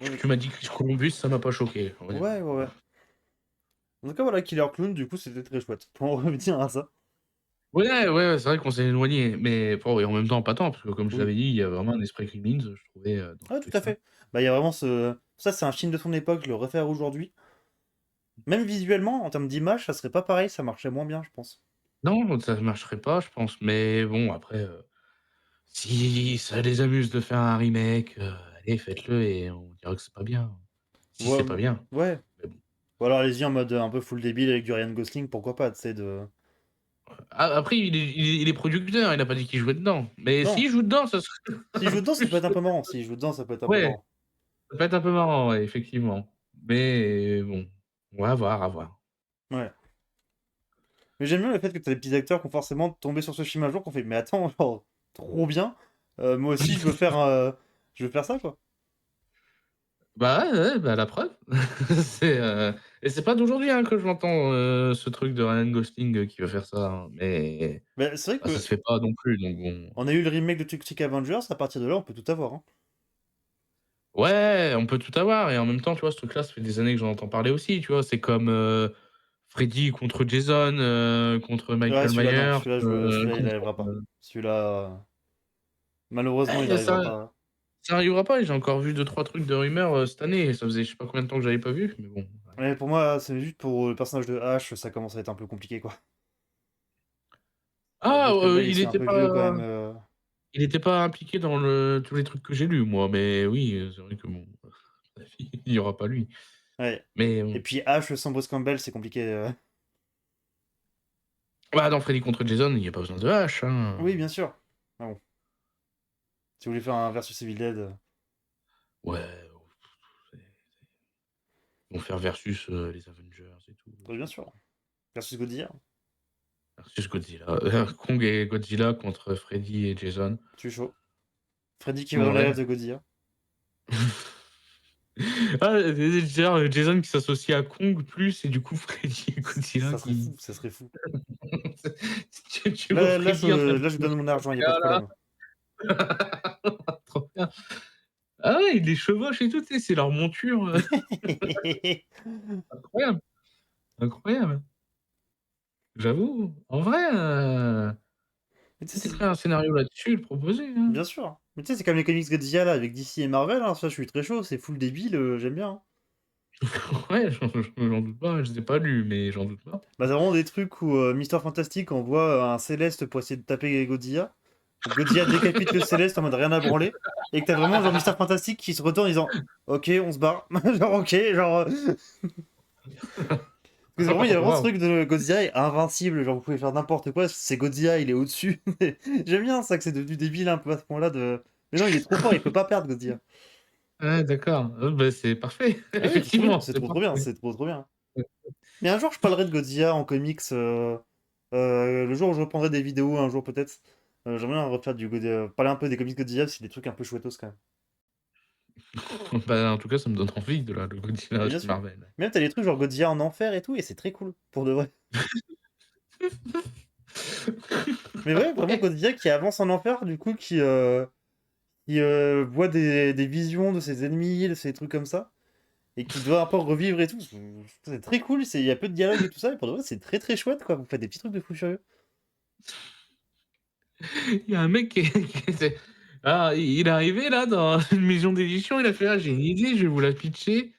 Oui, oui. tu m'as dit Chris Columbus, ça m'a pas choqué, Ouais, honnêtement, ouais, ouais. voilà. En tout cas, voilà, Killer Clown, du coup, c'était très chouette. Pour en revenir à ça. Ouais, ouais, c'est vrai qu'on s'est éloigné, mais bon et en même temps pas tant, parce que comme je Oui. l'avais dit, il y a vraiment un esprit Gremlins, je trouvais, dans Ouais, ce tout à truc-là. fait. Bah, il y a vraiment ce. Ça, c'est un film de son époque, le refaire aujourd'hui. Même visuellement, en termes d'image, ça serait pas pareil, ça marcherait moins bien, je pense. Non, ça ne marcherait pas, je pense, mais bon après, si ça les amuse de faire un remake, allez faites-le et on dira que c'est pas bien. Si Ouais, c'est pas bien, ouais. mais bon. Ou alors, allez-y en mode un peu full débile avec du Ryan Gosling, pourquoi pas, tu sais, de. Après il est producteur, il a pas dit qu'il jouait dedans, mais Non. s'il joue dedans, ça serait S'il joue dedans, ça peut plus être un peu marrant. S'il joue dedans, ça peut être un peu ouais, marrant. ça peut être un peu marrant, ouais, effectivement, mais bon, on va voir, à voir. Ouais. Mais j'aime bien le fait que t'as des petits acteurs qui ont forcément tombé sur ce film un jour, qu'on fait, mais attends, genre, trop bien. Moi aussi, je veux faire ça, quoi. Bah, ouais, ouais, bah, la preuve. C'est, et c'est pas d'aujourd'hui, hein, que je l'entends, ce truc de Ryan Gosling, qui veut faire ça, hein, mais Mais c'est vrai bah, ça se que fait pas non plus, donc bon. on a eu le remake de Toxic Avengers, à partir de là, on peut tout avoir, hein. Ouais, on peut tout avoir et en même temps, tu vois, ce truc-là, ça fait des années que j'en entends parler aussi, tu vois? C'est comme, Freddy contre Jason, contre Ouais, Michael celui-là, non. Myers, Celui-là, il contre, arrivera pas. Celui-là, malheureusement, il arrivera ça pas. ça arrivera pas et j'ai encore vu deux trois trucs de rumeurs, cette année et ça faisait je sais pas combien de temps que j'avais pas vu, mais bon, ouais. Mais pour moi, c'est juste pour le personnage de Ash, ça commence à être un peu compliqué, quoi. Ah, Bruce Campbell, il il s'est un était peu vieux, quand pas même. impliqué dans tous les trucs que j'ai lus moi, mais oui, c'est vrai que bon, il y aura pas lui. Ouais. Mais Et bon. puis Ash sans Bruce Campbell, c'est compliqué. Bah, dans Freddy contre Jason, il y a pas besoin de hache, hein. Oui, bien sûr. Ah bon. Si vous voulez faire un versus Evil Dead. Ouais, c'est ils vont faire versus, les Avengers et tout. Ouais, bien sûr. Versus Godzilla. Versus Godzilla, Kong et Godzilla contre Freddy et Jason. Je suis chaud. Freddy qui va dans les Ouais. rêves de Godzilla. Ah, genre, Jason qui s'associe à Kong plus et du coup Freddy et Godzilla Ça serait qui fou, ça serait fou. tu vois Freddy en train de Là, je tuer donne mon son argent, y a pas de gars là, problème. Trop bien. Ah ouais, ils les chevauchent et tout, tu sais, c'est leur monture, incroyable, incroyable. J'avoue, en vrai, Mais tu si sais, tu c'est écris un scénario là-dessus, le proposer, hein. bien sûr. Mais tu sais, c'est comme les comics Godzilla là, avec DC et Marvel, hein, ça je suis très chaud, c'est full débile, j'aime bien, hein. Ouais, j'en doute pas, je les ai pas lus, mais j'en doute pas. Bah, c'est vraiment des trucs où Mister Fantastic envoie un Céleste pour essayer de taper Godzilla. Godzilla décapite le Céleste en mode rien à branler. Et que t'as vraiment genre Mister Fantastic qui se retourne en disant ok, on se barre. Genre ok, genre. Parce que vraiment, il y a vraiment ce Waouh! truc de Godzilla est invincible, genre vous pouvez faire n'importe quoi, c'est Godzilla, il est au-dessus. J'aime bien ça que c'est devenu débile un peu à ce point-là de. Mais non, il est trop fort, il peut pas perdre Godzilla. Ouais, d'accord. Bah, c'est parfait. Ah oui, c'est trop bien, Effectivement, c'est c'est trop trop bien, parfait. c'est trop trop bien. Ouais. Mais un jour, je parlerai de Godzilla en comics. Le jour où je reprendrai des vidéos, un jour peut-être. J'aimerais bien refaire du parler un peu des comics Godzilla, c'est des trucs un peu chouettos quand même. Bah, en tout cas, ça me donne envie de le Mais Godzilla bien chez sûr. Marvel. Même t'as des trucs genre Godzilla en enfer et tout, et c'est très cool, pour de vrai. Mais ouais, vraiment Ouais. Godzilla qui avance en enfer, du coup, qui voit des visions de ses ennemis, de ces trucs comme ça, et qui doit un peu revivre et tout. C'est très cool, il y a peu de dialogue et tout ça, et pour de vrai, c'est très très chouette, quoi. Vous faites des petits trucs de fou furieux. Il y a un mec qui était il est arrivé là dans une maison d'édition, il a fait: «Ah, j'ai une idée, je vais vous la pitcher.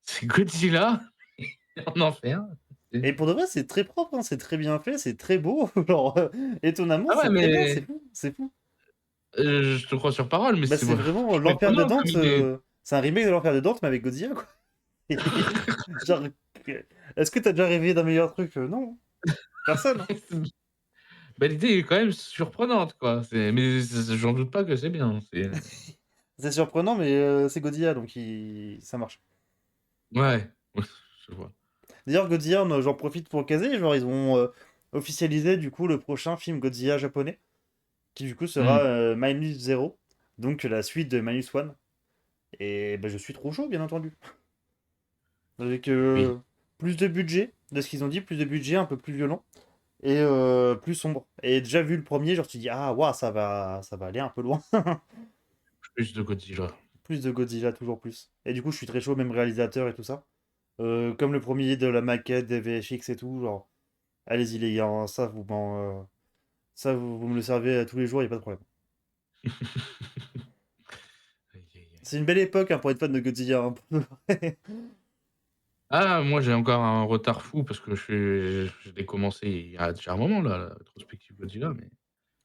C'est Godzilla en enfer». C'est Et pour de vrai, c'est très propre, hein, c'est très bien fait, c'est très beau. Genre, étonnamment, ah ouais, c'est très bien, mais c'est fou. je te crois sur parole, mais Bah, c'est c'est vraiment l'Enfer de étonnant comme Dante, idée. c'est un remake de l'Enfer de Dante, mais avec Godzilla, quoi. Genre, est-ce que t'as déjà rêvé d'un meilleur truc? Non, personne, hein. Bah, l'idée est quand même surprenante, quoi. Mais j'en doute pas que c'est bien. C'est surprenant, mais c'est Godzilla, donc ça marche. Ouais, je vois. D'ailleurs, Godzilla, j'en profite pour le caser, genre, ils ont officialisé, du coup, le prochain film Godzilla japonais, qui, du coup, sera Mmh. Minus Zero, donc la suite de Minus One. Et bah, je suis trop chaud, bien entendu. Avec Oui. plus de budget, de ce qu'ils ont dit, plus de budget, un peu plus violent, et plus sombre. Et déjà vu le premier, genre, tu dis, ah, waouh, ça va aller un peu loin. Plus de Godzilla. Plus de Godzilla, toujours plus. Et du coup, je suis très chaud, même réalisateur et tout ça. Comme le premier de la maquette, des VFX et tout, genre, allez-y les gars, hein, ça vous me le servez tous les jours, y a pas de problème. Aïe, aïe, aïe. C'est une belle époque hein, pour être fan de Godzilla, hein, pour de vrai. Ah, moi, j'ai encore un retard fou parce que je l'ai commencé il y a déjà un moment là, la rétrospective Godzilla, mais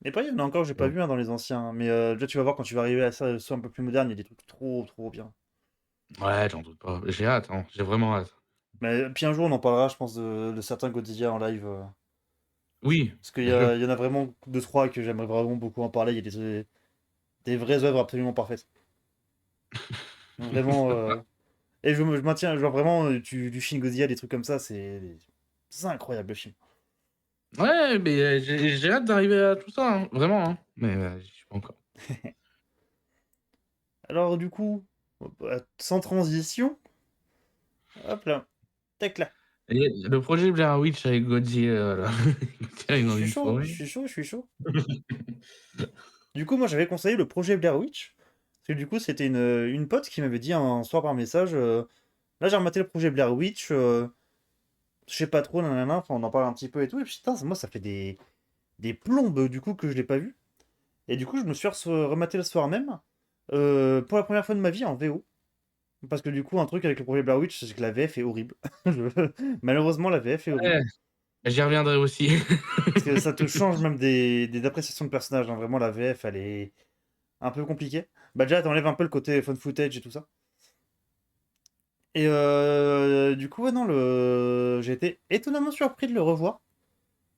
Mais pas, il y en a encore que j'ai pas bon. vu hein, dans les anciens, hein. Mais déjà, tu vas voir quand tu vas arriver à ça, soit un peu plus moderne, il y a des trucs trop, trop bien. Ouais, j'en doute pas. J'ai hâte, hein, j'ai vraiment hâte. Mais puis un jour, on en parlera, je pense, de certains Godzilla en live. Oui, Parce qu'il bien sûr. y en a vraiment deux, trois que j'aimerais vraiment beaucoup en parler. Il y a des vraies œuvres absolument parfaites. Vraiment. Et je maintiens, genre vraiment, du Shin Godzilla, des trucs comme ça, c'est incroyable le film. Ouais, mais j'ai hâte d'arriver à tout ça, hein, vraiment, hein, mais j'y suis pas encore. Alors du coup, sans transition, hop là, tac là. Et le projet Blair Witch avec Godzilla là, Godzilla est Je dans suis une chaud, je forêt. suis chaud, je suis chaud. Du coup, moi j'avais conseillé le projet Blair Witch. Parce que du coup, c'était une pote qui m'avait dit un soir par message là j'ai rematé le projet Blair Witch, je sais pas trop, nanana, enfin on en parle un petit peu et tout. Et puis putain, moi ça fait des plombes du coup que je l'ai pas vu. Et du coup, je me suis rematé le soir même, pour la première fois de ma vie en VO. Parce que du coup, un truc avec le projet Blair Witch, c'est que la VF est horrible. Malheureusement, la VF est horrible. Ouais, j'y reviendrai aussi. Parce que ça te change même des appréciations de personnages, hein. Vraiment, la VF, elle est un peu compliquée. Bah déjà, t'enlèves un peu le côté fun footage et tout ça. Et du coup, ouais, non, j'ai été étonnamment surpris de le revoir.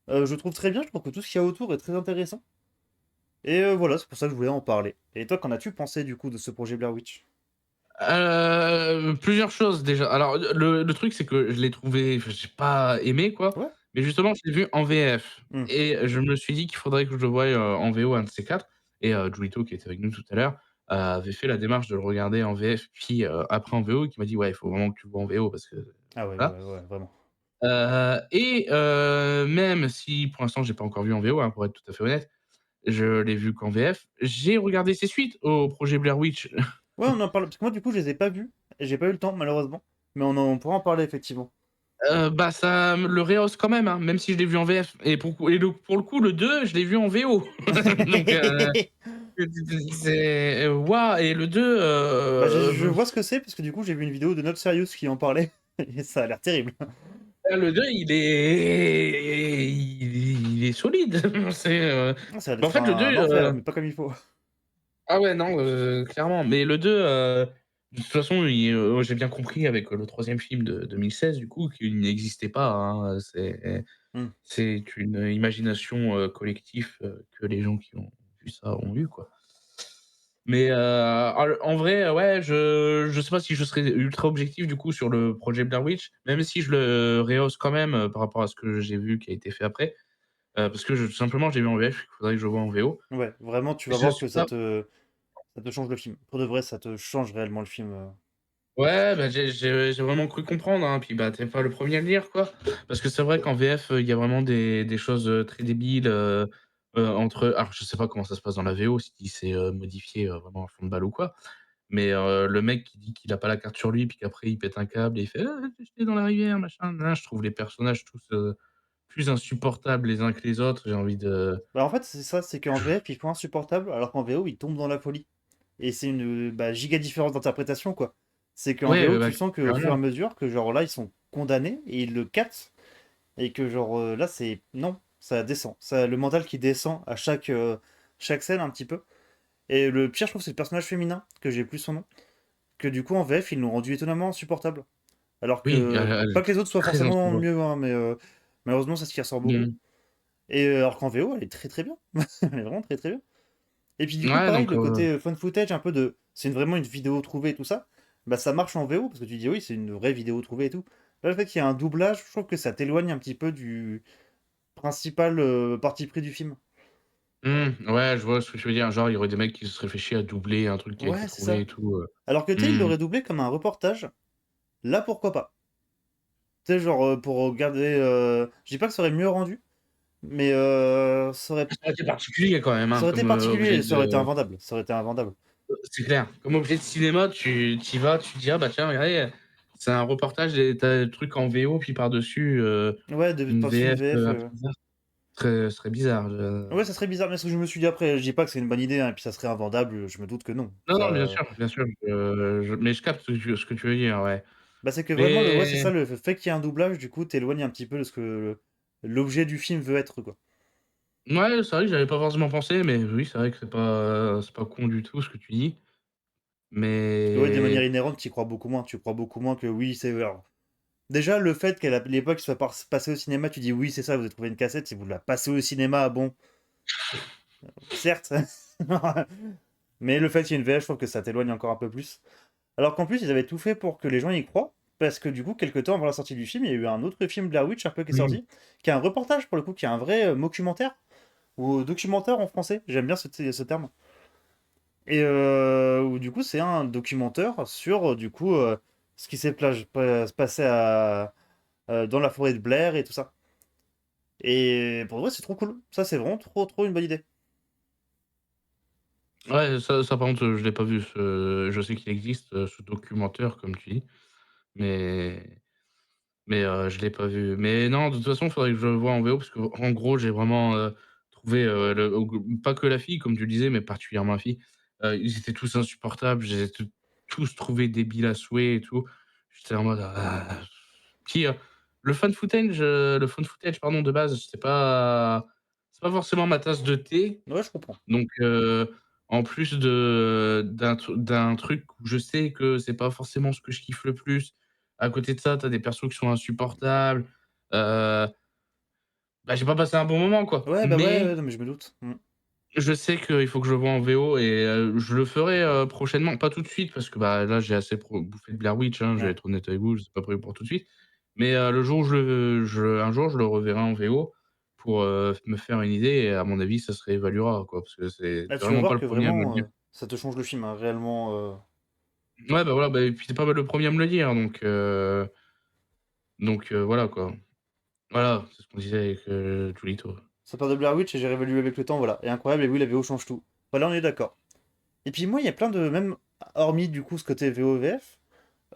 Je le trouve très bien, je trouve que tout ce qu'il y a autour est très intéressant. Et voilà, c'est pour ça que je voulais en parler. Et toi, qu'en as-tu pensé du coup de ce projet Blair Witch? Plusieurs choses déjà. Alors le truc c'est que je l'ai trouvé enfin j'ai pas aimé quoi, Ouais? mais justement je l'ai vu en VF Hmm. et je me suis dit qu'il faudrait que je le voie, en VO un de ces 4 et Julito qui était avec nous tout à l'heure, avait fait la démarche de le regarder en VF puis, après en VO qui m'a dit: «Ouais, il faut vraiment que tu le vois en VO parce que Ah ouais, voilà». ouais, ouais, vraiment. Même si pour l'instant j'ai pas encore vu en VO, hein, pour être tout à fait honnête, je l'ai vu qu'en VF. J'ai regardé ses suites au projet Blair Witch. Ouais, on en parle, parce que moi, du coup, je les ai pas vus, et j'ai pas eu le temps, malheureusement. Mais on pourra en parler, effectivement. Bah, ça me le rehausse quand même, hein, même si je l'ai vu en VF et pour le coup, le 2 je l'ai vu en VO. Donc c'est waouh et le 2 Bah, je vois ce que c'est, parce que du coup, j'ai vu une vidéo de Not Serious qui en parlait, et ça a l'air terrible. le 2 il est solide. C'est, Ah, ça a l'air bah, en d'être fait, le 2 un enfer, mais pas comme il faut. ah ouais, non, clairement. Mais le 2 de toute façon, j'ai bien compris avec le troisième film de 2016 du coup, qu'il n'existait pas, hein, Mmh. c'est une imagination, collective, que les gens qui ont vu ça ont eu, quoi. Mais, en vrai, ouais, je sais pas si je serais ultra objectif du coup sur le projet Blair Witch, même si je le rehausse quand même, par rapport à ce que j'ai vu qui a été fait après, parce que tout simplement, j'ai vu en VF, il faudrait que je le voie en VO. Ouais, vraiment, tu vas Je voir que suis pas ça te change le film. Pour de vrai, ça te change réellement le film. Ouais, bah, j'ai vraiment cru comprendre, hein, puis, bah, tu pas le premier à le lire, quoi. Parce que c'est vrai qu'en VF, il y a vraiment des choses, très débiles, entre alors je sais pas comment ça se passe dans la VO, si c'est, modifié, vraiment à fond de balle ou quoi. Mais, le mec qui dit qu'il a pas la carte sur lui, puis qu'après il pète un câble et il fait: «Ah, j'ai jeté dans la rivière, machin, nin nin». Je trouve les personnages tous, plus insupportables les uns que les autres. J'ai envie de Bah, en fait, c'est ça, c'est qu'en VF, ils font insupportable, alors qu'en VO, ils tombent dans la folie. Et c'est une, bah, giga différence d'interprétation, quoi. C'est qu'en ouais, VO, bah, tu sens qu'au fur et à clairement. mesure, que genre là, ils sont condamnés et ils le captent, et que genre là, c'est. Non, ça descend. Ça, le mental qui descend à chaque scène un petit peu. Et le pire, je trouve, c'est le personnage féminin, que j'ai plus son nom, que du coup, en VF, ils l'ont rendu étonnamment insupportable. Alors Oui, que. Pas que les autres soient très forcément insupportable. mieux, hein, mais malheureusement, c'est ce qui ressort beaucoup. Mmh. Et alors qu'en VO, elle est très très bien. Elle est vraiment très très bien. Et puis du coup, Ouais, pareil, donc, le côté fun footage, un peu de. Vraiment une vidéo trouvée et tout ça. Bah ça marche en VO, parce que tu dis oui, c'est une vraie vidéo trouvée et tout. Là, le fait qu'il y a un doublage, je trouve que ça t'éloigne un petit peu du principal parti pris du film. Ouais, je vois ce que tu veux dire. Genre, il y aurait des mecs qui se réfléchissent à doubler un truc qui a été Ouais, c'est trouvé ça. et tout, Alors que tu sais, il mmh. l'aurait doublé comme un reportage. Là, pourquoi pas? Tu sais, genre pour garder. Je dis pas que ça aurait mieux rendu, mais Ça aurait été particulier quand même, ça hein, aurait été comme, particulier objet et ça aurait été de invendable. Ça aurait été invendable. c'est clair. Comme objet de cinéma, tu y vas, tu te dis: «Ah bah tiens, regardez, c'est un reportage et tu le truc en VO, puis par-dessus, Ouais, une par-dessus une VF, VF. un peu bizarre». Ce serait bizarre, Ouais, ça serait bizarre, mais ce que je me suis dit après, je dis pas que c'est une bonne idée, hein, et puis ça serait invendable, je me doute que non. non, non, Ça, bien sûr, mais je capte ce que tu veux dire, ouais. bah, c'est que vraiment le ouais, c'est Mais ça, le fait qu'il y ait un doublage, du coup, t'éloigne un petit peu de ce que l'objet du film veut être, quoi. ouais, c'est vrai que j'avais pas forcément pensé, mais oui, c'est vrai que c'est pas con du tout ce que tu dis. Parce que ouais, de manière Mais inhérente, tu y crois beaucoup moins. Tu crois beaucoup moins que oui, c'est alors déjà le fait qu'à l'époque, soit passé au cinéma, tu dis: «Oui, c'est ça, vous avez trouvé une cassette, si vous la passez au cinéma, bon, certes». Mais le fait qu'il y ait une VF, je trouve que ça t'éloigne encore un peu plus. Alors qu'en plus, ils avaient tout fait pour que les gens y croient, parce que du coup, quelques temps avant la sortie du film, il y a eu un autre film Blair Witch un peu qui est oui. sorti, qui est un reportage pour le coup, qui est un vrai mockumentaire, ou documentaire en français, j'aime bien ce terme. Et où du coup, c'est un documentaire sur du coup ce qui s'est passé dans la forêt de Blair et tout ça. Et pour vrai, c'est trop cool. Ça, c'est vraiment trop, trop une bonne idée. Ouais, ça par contre, je l'ai pas vu je sais qu'il existe, ce documentaire comme tu dis, mais je l'ai pas vu. Mais non, de toute façon, il faudrait que je le voie en VO parce qu'en gros, j'ai vraiment, trouvé, pas que la fille comme tu le disais, mais particulièrement la fille, ils étaient tous insupportables, je les ai tous trouvés débiles à souhait et tout. J'étais en mode: «Ah». Puis, le fun footage pardon de base, c'est pas forcément ma tasse de thé. Ouais, je comprends. Donc, en plus d'un truc où je sais que c'est pas forcément ce que je kiffe le plus, à côté de ça, tu as des persos qui sont insupportables, heu, bah, j'ai pas passé un bon moment, quoi. Ouais, bah ouais, Mais ouais, non, mais je me doute. Mm. je sais qu'il faut que je le voie en VO et je le ferai, prochainement. Pas tout de suite parce que, bah, là, j'ai assez bouffé de Blair Witch, hein, je vais Ouais. être honnête avec vous, c'est pas prévu pour tout de suite. Mais, le jour où un jour, je le reverrai en VO pour, me faire une idée et à mon avis, ça se réévaluera, quoi, parce que c'est Là, tu tu vas vraiment pas voir le que premier à me le vraiment, dire. ça te change le film, hein, réellement. Ouais, bah, voilà, bah, et puis tu pas le premier à me le dire, donc voilà, quoi. Voilà, c'est ce qu'on disait avec, Giolito. Ça part de Blair Witch et j'ai réévalué avec le temps, voilà. Et incroyable, et oui, la VO change tout. Voilà, on est d'accord. Et puis moi, il y a plein de... Même, hormis du coup ce côté VO-VF,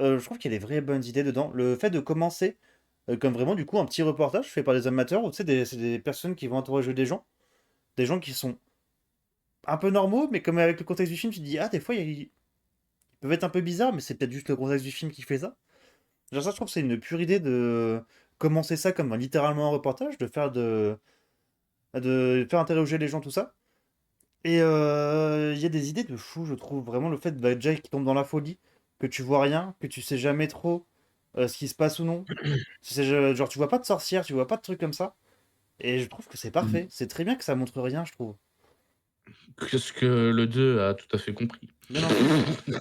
je trouve qu'il y a des vraies bonnes idées dedans. Le fait de commencer comme vraiment du coup un petit reportage fait par des amateurs, ou tu sais, c'est des personnes qui vont interroger des gens qui sont un peu normaux, mais comme avec le contexte du film, tu te dis, ah, des fois, ils peuvent être un peu bizarres, mais c'est peut-être juste le contexte du film qui fait ça. Genre ça, je trouve que c'est une pure idée de commencer ça comme littéralement un reportage, de faire interroger les gens, tout ça. Et il y a des idées de fou, je trouve. Vraiment, le fait de Jack qui tombe dans la folie, que tu vois rien, que tu sais jamais trop ce qui se passe ou non. Genre, tu vois pas de sorcière, tu vois pas de trucs comme ça. Et je trouve que c'est Mmh. parfait. C'est très bien que ça montre rien, je trouve. Ce que le 2 a tout à fait compris. Bien entendu.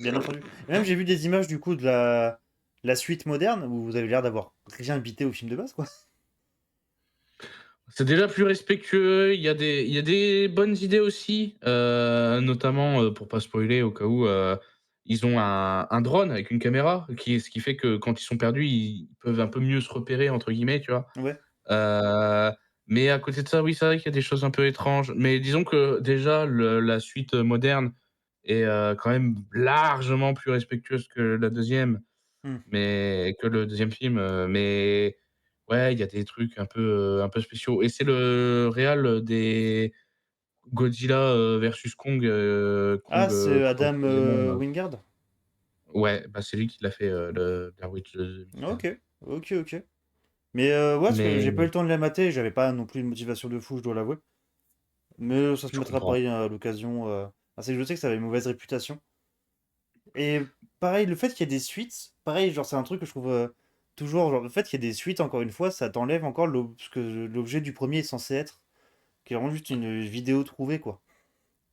Bien entendu. Et même, j'ai vu des images du coup de la suite moderne où vous avez l'air d'avoir rien bité au film de base, quoi. C'est déjà plus respectueux, il y a des bonnes idées aussi, notamment, pour pas spoiler au cas où, ils ont un drone avec une caméra ce qui fait que quand ils sont perdus, ils peuvent un peu «mieux se repérer» entre guillemets, tu vois? Ouais. Heu, mais à côté de ça, oui, c'est vrai qu'il y a des choses un peu étranges. Mais disons que déjà la suite, moderne est, quand même largement plus respectueuse que la deuxième, Hmm. mais que le deuxième film, mais ouais, il y a des trucs un peu spéciaux et c'est le réal, des Godzilla, versus Kong, Ah, c'est plus Adam précisément, Wingard? ouais, bah, c'est lui qui l'a fait, le Blair Witch, 2016. Ok, ok, ok. Mais ouais, parce que j'ai pas eu Mais le temps de la mater, j'avais pas non plus une motivation de fou, je dois l'avouer. Mais ça se je mettra comprends. pareil à l'occasion. C'est que je sais que ça avait une mauvaise réputation. Et pareil, le fait qu'il y ait des suites, pareil, genre c'est un truc que je trouve toujours, genre le fait qu'il y ait des suites, encore une fois, ça t'enlève encore ce que l'objet du premier est censé être, qui est vraiment juste une vidéo trouvée, quoi.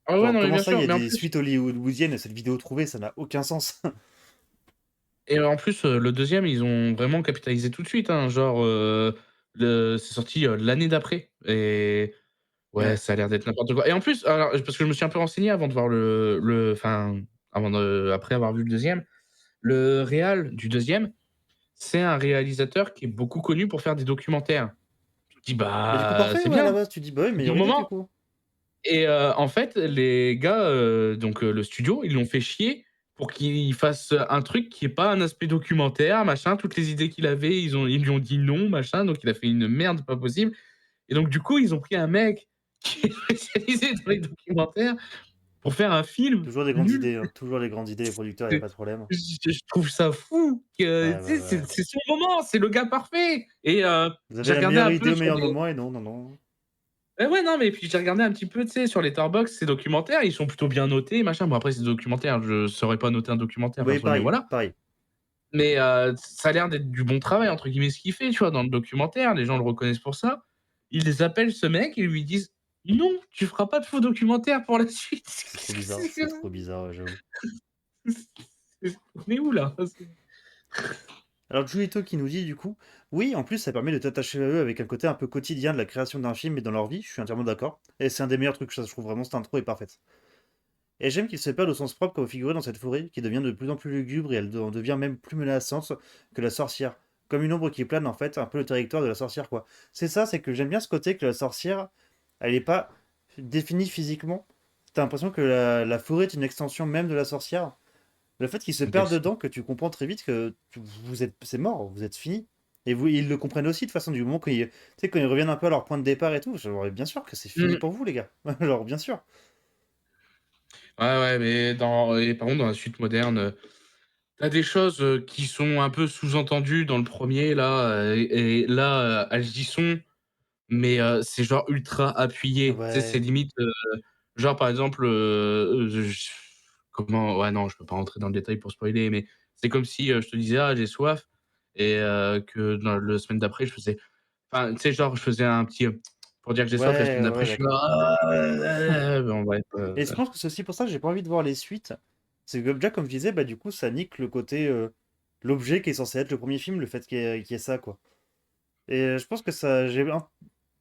Ah ouais, Genre non, mais comment bien ça, il y sûr, a mais en des plus suites hollywoodiennes, cette vidéo trouvée, ça n'a aucun sens. et en plus, le deuxième ils ont vraiment capitalisé tout de suite, hein, genre, le c'est sorti, l'année d'après et ouais, Ouais. ça a l'air d'être n'importe quoi et en plus, alors parce que je me suis un peu renseigné avant de voir avant de après avoir vu le deuxième. Le réal du deuxième, c'est un réalisateur qui est beaucoup connu pour faire des documentaires. Je me dis: Mais du coup, «Bah, parfait, c'est ouais, à la bien, base, tu dis, bah oui, bon meilleure idée, du moment» coup. et en fait, les gars, donc le studio, ils l'ont fait chier pour qu'il fasse un truc qui est pas un aspect documentaire, machin. Toutes les idées qu'il avait, ils lui ont dit non, machin, donc il a fait une merde pas possible et donc du coup, ils ont pris un mec qui est spécialisé dans les documentaires pour faire un film Toujours des grandes nul. idées, hein, toujours des grandes idées, les producteurs, y a C'est pas de problème. je trouve ça fou que, Ouais, tu ouais, sais, ouais. c'est son moment, c'est le gars parfait et Vous avez j'ai la regardé meilleure un idée peu au sur meilleur les moment, et non, non, non. ouais, non, mais puis j'ai regardé un petit peu, tu sais, sur Letterboxd, ces documentaires, ils sont plutôt bien notés, machin. Bon, après, c'est des documentaires, je saurais pas noter un documentaire Oui, perso, mais pareil, voilà. pareil. Mais ça a l'air d'être du «bon travail» entre guillemets ce qu'il fait, tu vois? Dans le documentaire, les gens le reconnaissent pour ça. Ils appellent ce mec et lui disent: «Non, tu feras pas de faux documentaire pour la suite». C'est trop Qu'est-ce que bizarre, c'est c'est que trop bizarre, ouais, j'avoue. on est où là? C'est Alors Juito qui nous dit du coup, oui, en plus ça permet de t'attacher à eux avec un côté un peu quotidien de la création d'un film et dans leur vie, je suis entièrement d'accord. Et c'est un des meilleurs trucs, ça, je trouve vraiment cette intro est parfaite. Et j'aime qu'il se perde au sens propre comme figuré dans cette forêt, qui devient de plus en plus lugubre et elle en devient même plus menaçante que la sorcière. Comme une ombre qui plane en fait, un peu le territoire de la sorcière quoi. C'est ça, c'est que j'aime bien ce côté que la sorcière, elle est pas définie physiquement. T'as l'impression que la forêt est une extension même de la sorcière. Le fait qu'ils se perdent complexe. dedans, que tu comprends très vite que vous êtes, c'est mort, vous êtes fini. Et vous, ils le comprennent aussi de toute façon du moment tu sais, quand ils reviennent un peu à leur point de départ et tout. Genre, bien sûr que c'est fini Mmh. pour vous les gars. Alors bien sûr. Ouais, ouais, mais par contre, dans la suite moderne, tu des choses, qui sont un peu sous-entendues dans le premier là, et là, elles y sont, mais c'est genre ultra appuyé. Tu sais, c'est Ouais. limite, genre par exemple, j comment ouais, non, je peux pas rentrer dans le détail pour spoiler, mais c'est comme si, je te disais: «Ah, j'ai soif» et que dans le semaine d'après, je faisais enfin, tu sais, genre, je faisais un petit, pour dire que j'ai soif, la Ouais, semaine d'après, ouais, je suis d'accord. là, bon bref, Et je pense que c'est aussi pour ça que j'ai pas envie de voir les suites. C'est que déjà, comme je disais, bah du coup, ça nique le côté l'objet qui est censé être le premier film, le fait qu'il y ait ça, quoi. Et je pense que ça, j'ai un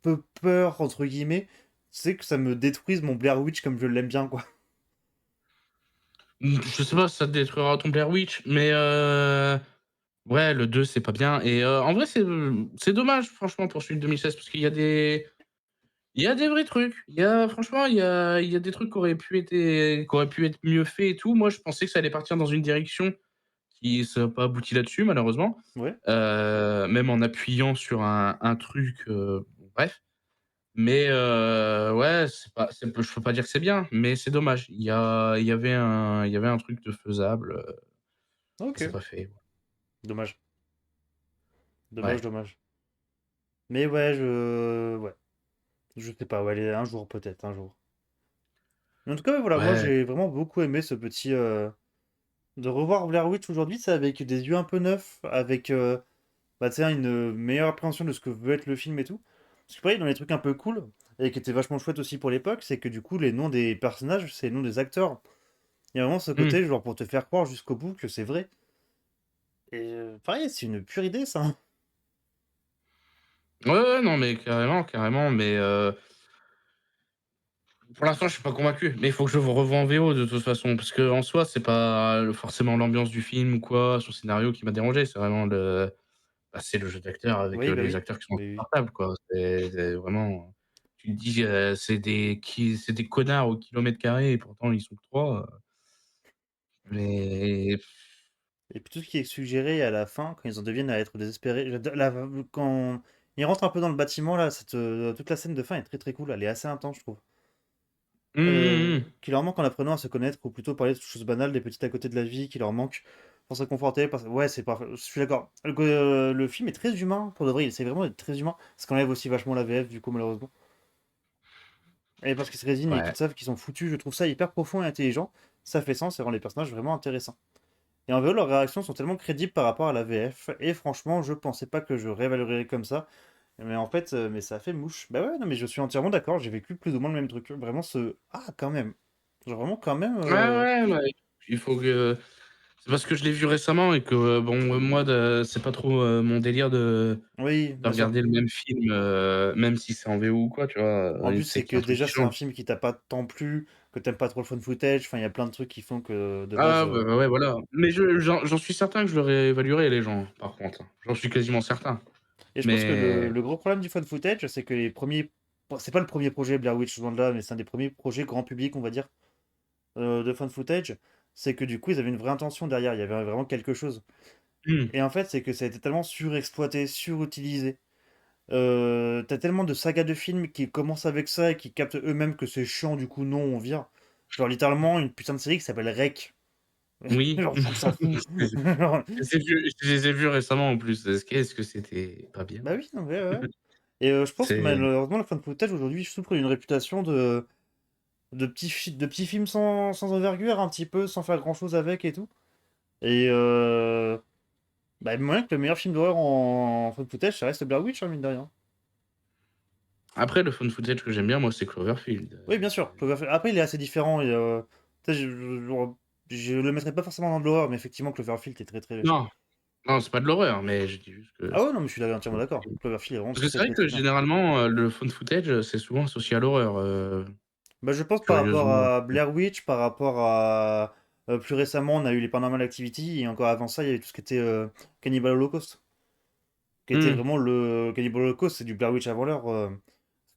peu peur, entre guillemets, c'est que ça me détruise mon Blair Witch comme je l'aime bien, quoi. je sais pas si ça te détruira ton Blair Witch, mais ouais, le 2 c'est pas bien et en vrai, c'est dommage franchement pour celui de 2016 parce qu'il y a des Il y a des vrais trucs. Franchement, il y a des trucs qui auraient pu être mieux faits et tout. Moi, je pensais que ça allait partir dans une direction qui ça a pas abouti là-dessus, malheureusement. Ouais, Même en appuyant sur un truc, bref. Mais ouais, je peux pas dire que c'est bien, mais c'est dommage. Il y avait un truc de faisable, c'est ok. pas fait. Dommage. Dommage, Ouais. dommage. Mais ouais, Ouais. Je sais pas, ouais, un jour peut-être, un jour. Mais en tout cas, ouais, voilà, moi Ouais. j'ai vraiment beaucoup aimé ce petit. De revoir Blair Witch aujourd'hui, c'est avec des yeux un peu neufs, avec bah, tu sais, une meilleure appréhension de ce que veut être le film et tout. Parce que pareil, dans les trucs un peu cool, et qui était vachement chouette aussi pour l'époque, c'est que du coup, les noms des personnages, c'est les noms des acteurs. Il y a vraiment ce Mmh. côté, genre, pour te faire croire jusqu'au bout que c'est vrai. Et pareil, c'est une pure idée, ça, hein. Ouais, ouais, non, mais carrément, carrément, mais pour l'instant, je suis pas convaincu, mais il faut que je revoie en VO de toute façon, parce qu'en soi, c'est pas forcément l'ambiance du film ou quoi, son scénario qui m'a dérangé, c'est vraiment c'est le jeu d'acteur avec, Oui, bah les oui. acteurs qui sont Oui, oui. insupportables, quoi. C'est vraiment tu te dis, c'est des connards au kilomètre carré et pourtant ils sont que 3, mais Et puis tout ce qui est suggéré à la fin, quand ils en deviennent à être désespérés. Quand ils rentrent un peu dans le bâtiment, là, toute la scène de fin est très très cool. Elle est assez intense, je trouve. Qui leur manque en apprenant à se connaître, ou plutôt parler de choses banales, des petites à côté de la vie, qui leur manquent pour se réconforter. Ouais, c'est parfait. Je suis d'accord. Le film est très humain, pour de vrai. Il essaie vraiment d'être très humain. Ce qu'enlève aussi vachement la VF, du coup, malheureusement. Et parce qu'ils se résignent et qu'ils Ouais. savent qu'ils sont foutus, je trouve ça hyper profond et intelligent. Ça fait sens et rend les personnages vraiment intéressants. Et en VO, leurs réactions sont tellement crédibles par rapport à la VF. Et franchement, je pensais pas que je réévaluerais comme ça. Mais en fait, mais ça a fait mouche. Bah ouais, non, mais je suis entièrement d'accord. J'ai vécu plus ou moins le même truc. Vraiment Ah, quand même. Genre vraiment, quand même. Ouais, ouais, bah, il faut que c'est parce que je l'ai vu récemment et que, bon, moi c'est pas trop, mon délire Oui, de bien sûr. regarder le même film, même si c'est en VO ou quoi, tu vois? En Et plus, c'est c'est qu'il que y a un truc déjà, qui c'est un change. film qui t'a pas tant plu, que t'aimes pas trop le fun footage. Enfin, il y a plein de trucs qui font que de base. Ah bah, ouais, voilà. Mais j'en suis certain que je l'aurais évalué les gens, par contre. J'en suis quasiment certain. Et je pense que Mais le gros problème du fun footage, c'est que les premiers. Bon, c'est pas le premier projet Blair Witch, loin de là, mais c'est un des premiers projets grand public, on va dire, de fun footage. C'est que du coup, ils avaient une vraie intention derrière. Il y avait vraiment quelque chose. mmh, Et en fait, c'est que ça a été tellement surexploité, surutilisé. T'as tellement de sagas de films qui commencent avec ça et qui captent eux-mêmes que c'est chiant, du coup, non, on vire. Genre, littéralement, une putain de série qui s'appelle Rec. oui. Genre, on s'en fout. Je les ai Genre, je les ai vus récemment en plus. Qu'est-ce que c'était pas bien. bah oui, non, ouais, ouais. Et je pense que C'est malheureusement, le fan footage aujourd'hui souffre d'une réputation de petits films sans envergure, un petit peu, sans faire grand-chose avec et tout. Et bah, moyen que le meilleur film d'horreur en fan footage, ça reste Blair Witch, hein, mine de rien. Après le found footage que j'aime bien moi, c'est Cloverfield, Oui, bien sûr. Après, il est assez différent. Et, tu sais, je le mettrais pas forcément dans de l'horreur, mais effectivement, Cloverfield est très très. Non, non, c'est pas de l'horreur, mais je dis juste que Ah ouais, non, mais je suis entièrement d'accord. Cloverfield est vraiment parce que très c'est vrai très que très bien. généralement, le found footage, c'est souvent associé à l'horreur, Bah, je pense par rapport curieusement. à Blair Witch, par rapport à. Plus récemment, on a eu les Paranormal Activity, et encore avant ça, il y avait tout ce qui était Cannibal Holocaust. Qui était Mmh. vraiment le. Cannibal Holocaust, c'est du Blair Witch avant l'heure. Ce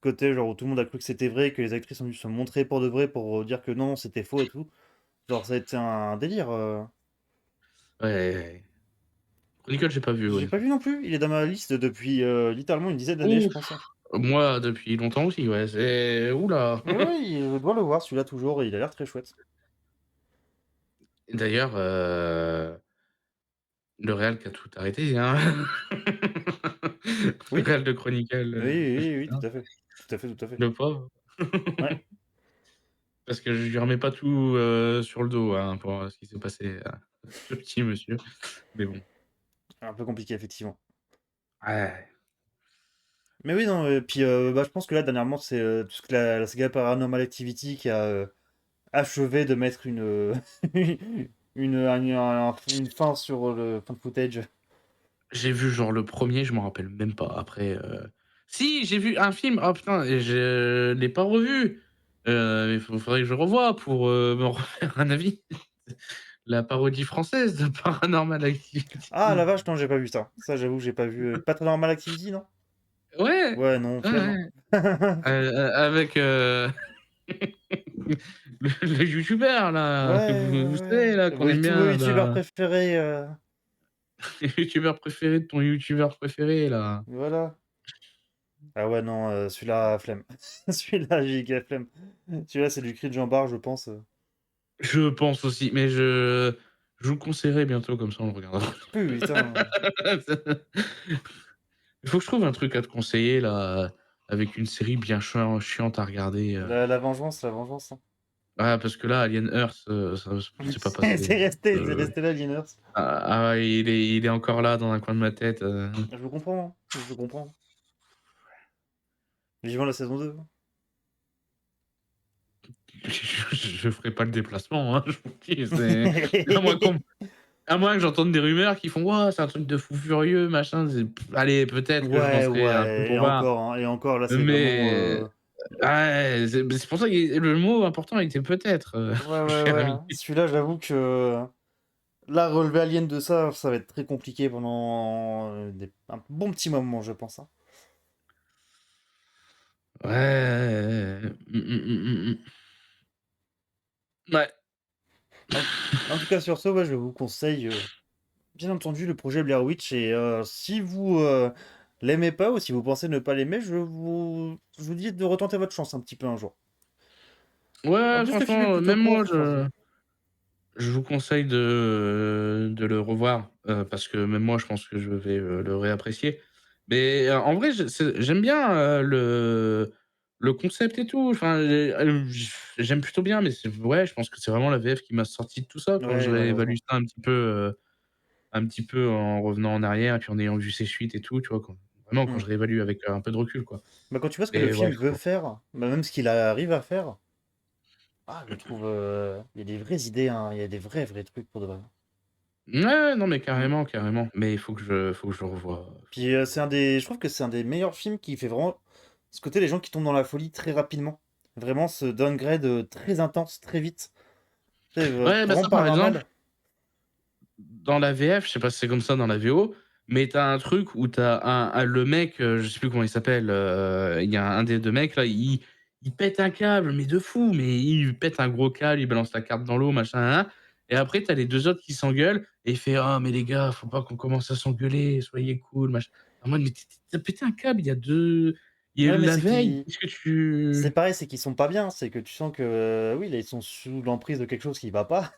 côté, genre, où tout le monde a cru que c'était vrai, que les actrices ont dû se montrer pour de vrai pour dire que non, c'était faux et tout. Genre, ça a été un délire. Ouais, ouais, ouais. Chronicle, j'ai pas vu, J'ai ouais. pas vu non plus, il est dans ma liste depuis littéralement une dizaine d'années, je Ouf! pense, hein. Moi, depuis longtemps aussi, ouais, c'est ouh là! Mais ouais, je dois le voir, celui-là toujours, et il a l'air très chouette. D'ailleurs, le réal qui a tout arrêté, hein. Le Oui, réal de Chronicle, oui, oui, oui, putain, tout à fait. Tout à fait, tout à fait. le pauvre. Ouais, Parce que je lui remets pas tout, sur le dos, hein, pour, ce qui s'est passé à ce petit monsieur, mais bon. un peu compliqué, effectivement. Ouais. Mais oui, non, et puis bah, je pense que là, dernièrement, c'est tout ce que la saga Paranormal Activity qui a achevé de mettre une fin sur le fan footage. J'ai vu genre le premier, je m'en rappelle même pas. Après, si, j'ai vu un film, oh putain et je l'ai pas revu. Il faudrait que je revoie pour, me refaire un avis. La parodie française de Paranormal Ah la Activity. vache, non, j'ai pas vu ça. Ça, j'avoue, j'ai pas vu. Paranormal Activity, non? Ouais, Ouais, non, ouais, flemme. ouais. Avec, le youtubeur là, que Ouais, ouais, vous ouais. savez là, qu'on aime Vos bien youtubeurs là. préférés, Le youtubeur préféré de ton youtubeur préféré là. voilà. Ah ouais, non, celui-là, flemme. Celui-là, giga flemme. Celui-là, c'est du cri de Jean Bart, je pense. Je pense aussi, mais je vous le conseillerai bientôt comme ça on le regardera. Putain. Il faut que je trouve un truc à te conseiller là, avec une série bien chiante à regarder, La vengeance, la vengeance, hein. ah parce que là Alien Earth, ça c'est pas C'est passé. c'est resté là, Liners. Ouais, il est encore là dans un coin de ma tête, Je vous comprends, hein. Je vous comprends. Vivant la saison 2. je ferai pas le déplacement, hein, je vous le dis, c'est à moins qu'on à moins que j'entende des rumeurs qui font: «Ouah, c'est un truc de fou furieux, machin», c'est allez, peut-être que je Ouais, lancerai un truc ouais, pour voir, et encore, là, c'est vraiment, mais ouais, c'est pour ça que le mot important était peut-être, ouais, mon ouais, cher ouais, ami. hein. Celui-là, j'avoue que là, relever Alien de ça, ça va être très compliqué pendant un bon petit moment, je pense, hein. Ouais, Ouais. En, en tout cas, sur ce, ouais, je vous conseille, bien entendu, le projet Blair Witch. Et si vous l'aimez pas ou si vous pensez ne pas l'aimer, je vous dis de retenter votre chance un petit peu un jour. En Ouais, plus, le film est franchement, plutôt même moi, court, franchement. je vous conseille de le revoir, parce que même moi, je pense que je vais, le réapprécier. Mais, en vrai, j'aime bien, le concept et tout. Enfin, j'aime plutôt bien, mais ouais, je pense que c'est vraiment la VF qui m'a sorti de tout ça quand je Ouais, réévalue malheureusement. ça un petit peu en revenant en arrière et puis en ayant vu ses suites et tout, tu vois? Quand Hmm. je réévalue avec, un peu de recul, quoi. Bah, quand tu vois ce que le Mais ouais, film veut faire, bah, même ce qu'il arrive à faire, je trouve, il y a des vraies idées, hein, il y a des vrais trucs pour de vrai. ouais, non, mais Hmm. carrément, carrément. Mais il faut que je le revoie. Puis je trouve que c'est un des meilleurs films qui fait vraiment ce côté les gens qui tombent dans la folie très rapidement. Vraiment ce downgrade très intense, très vite. Tu sais, Ouais, bah, vraiment ça, par exemple, paranormal. dans la VF, je sais pas si c'est comme ça dans la VO, mais tu as un truc où tu as le mec, je sais plus comment il s'appelle, il y a un des 2 mecs là, il pète un câble, mais de fou, mais il pète un gros câble, il balance la carte dans l'eau, machin, nin, nin et après tu as les 2 autres qui s'engueulent et il fait: «Ah mais les gars, faut pas qu'on commence à s'engueuler, soyez cool, machin». En mode: «Mais tu pété un câble il y a Ouais, mais la veille, qu'est-ce que c'est tu». pareil, c'est qu'ils sont pas bien. C'est que tu sens que, oui, là, ils sont sous l'emprise de quelque chose qui va pas.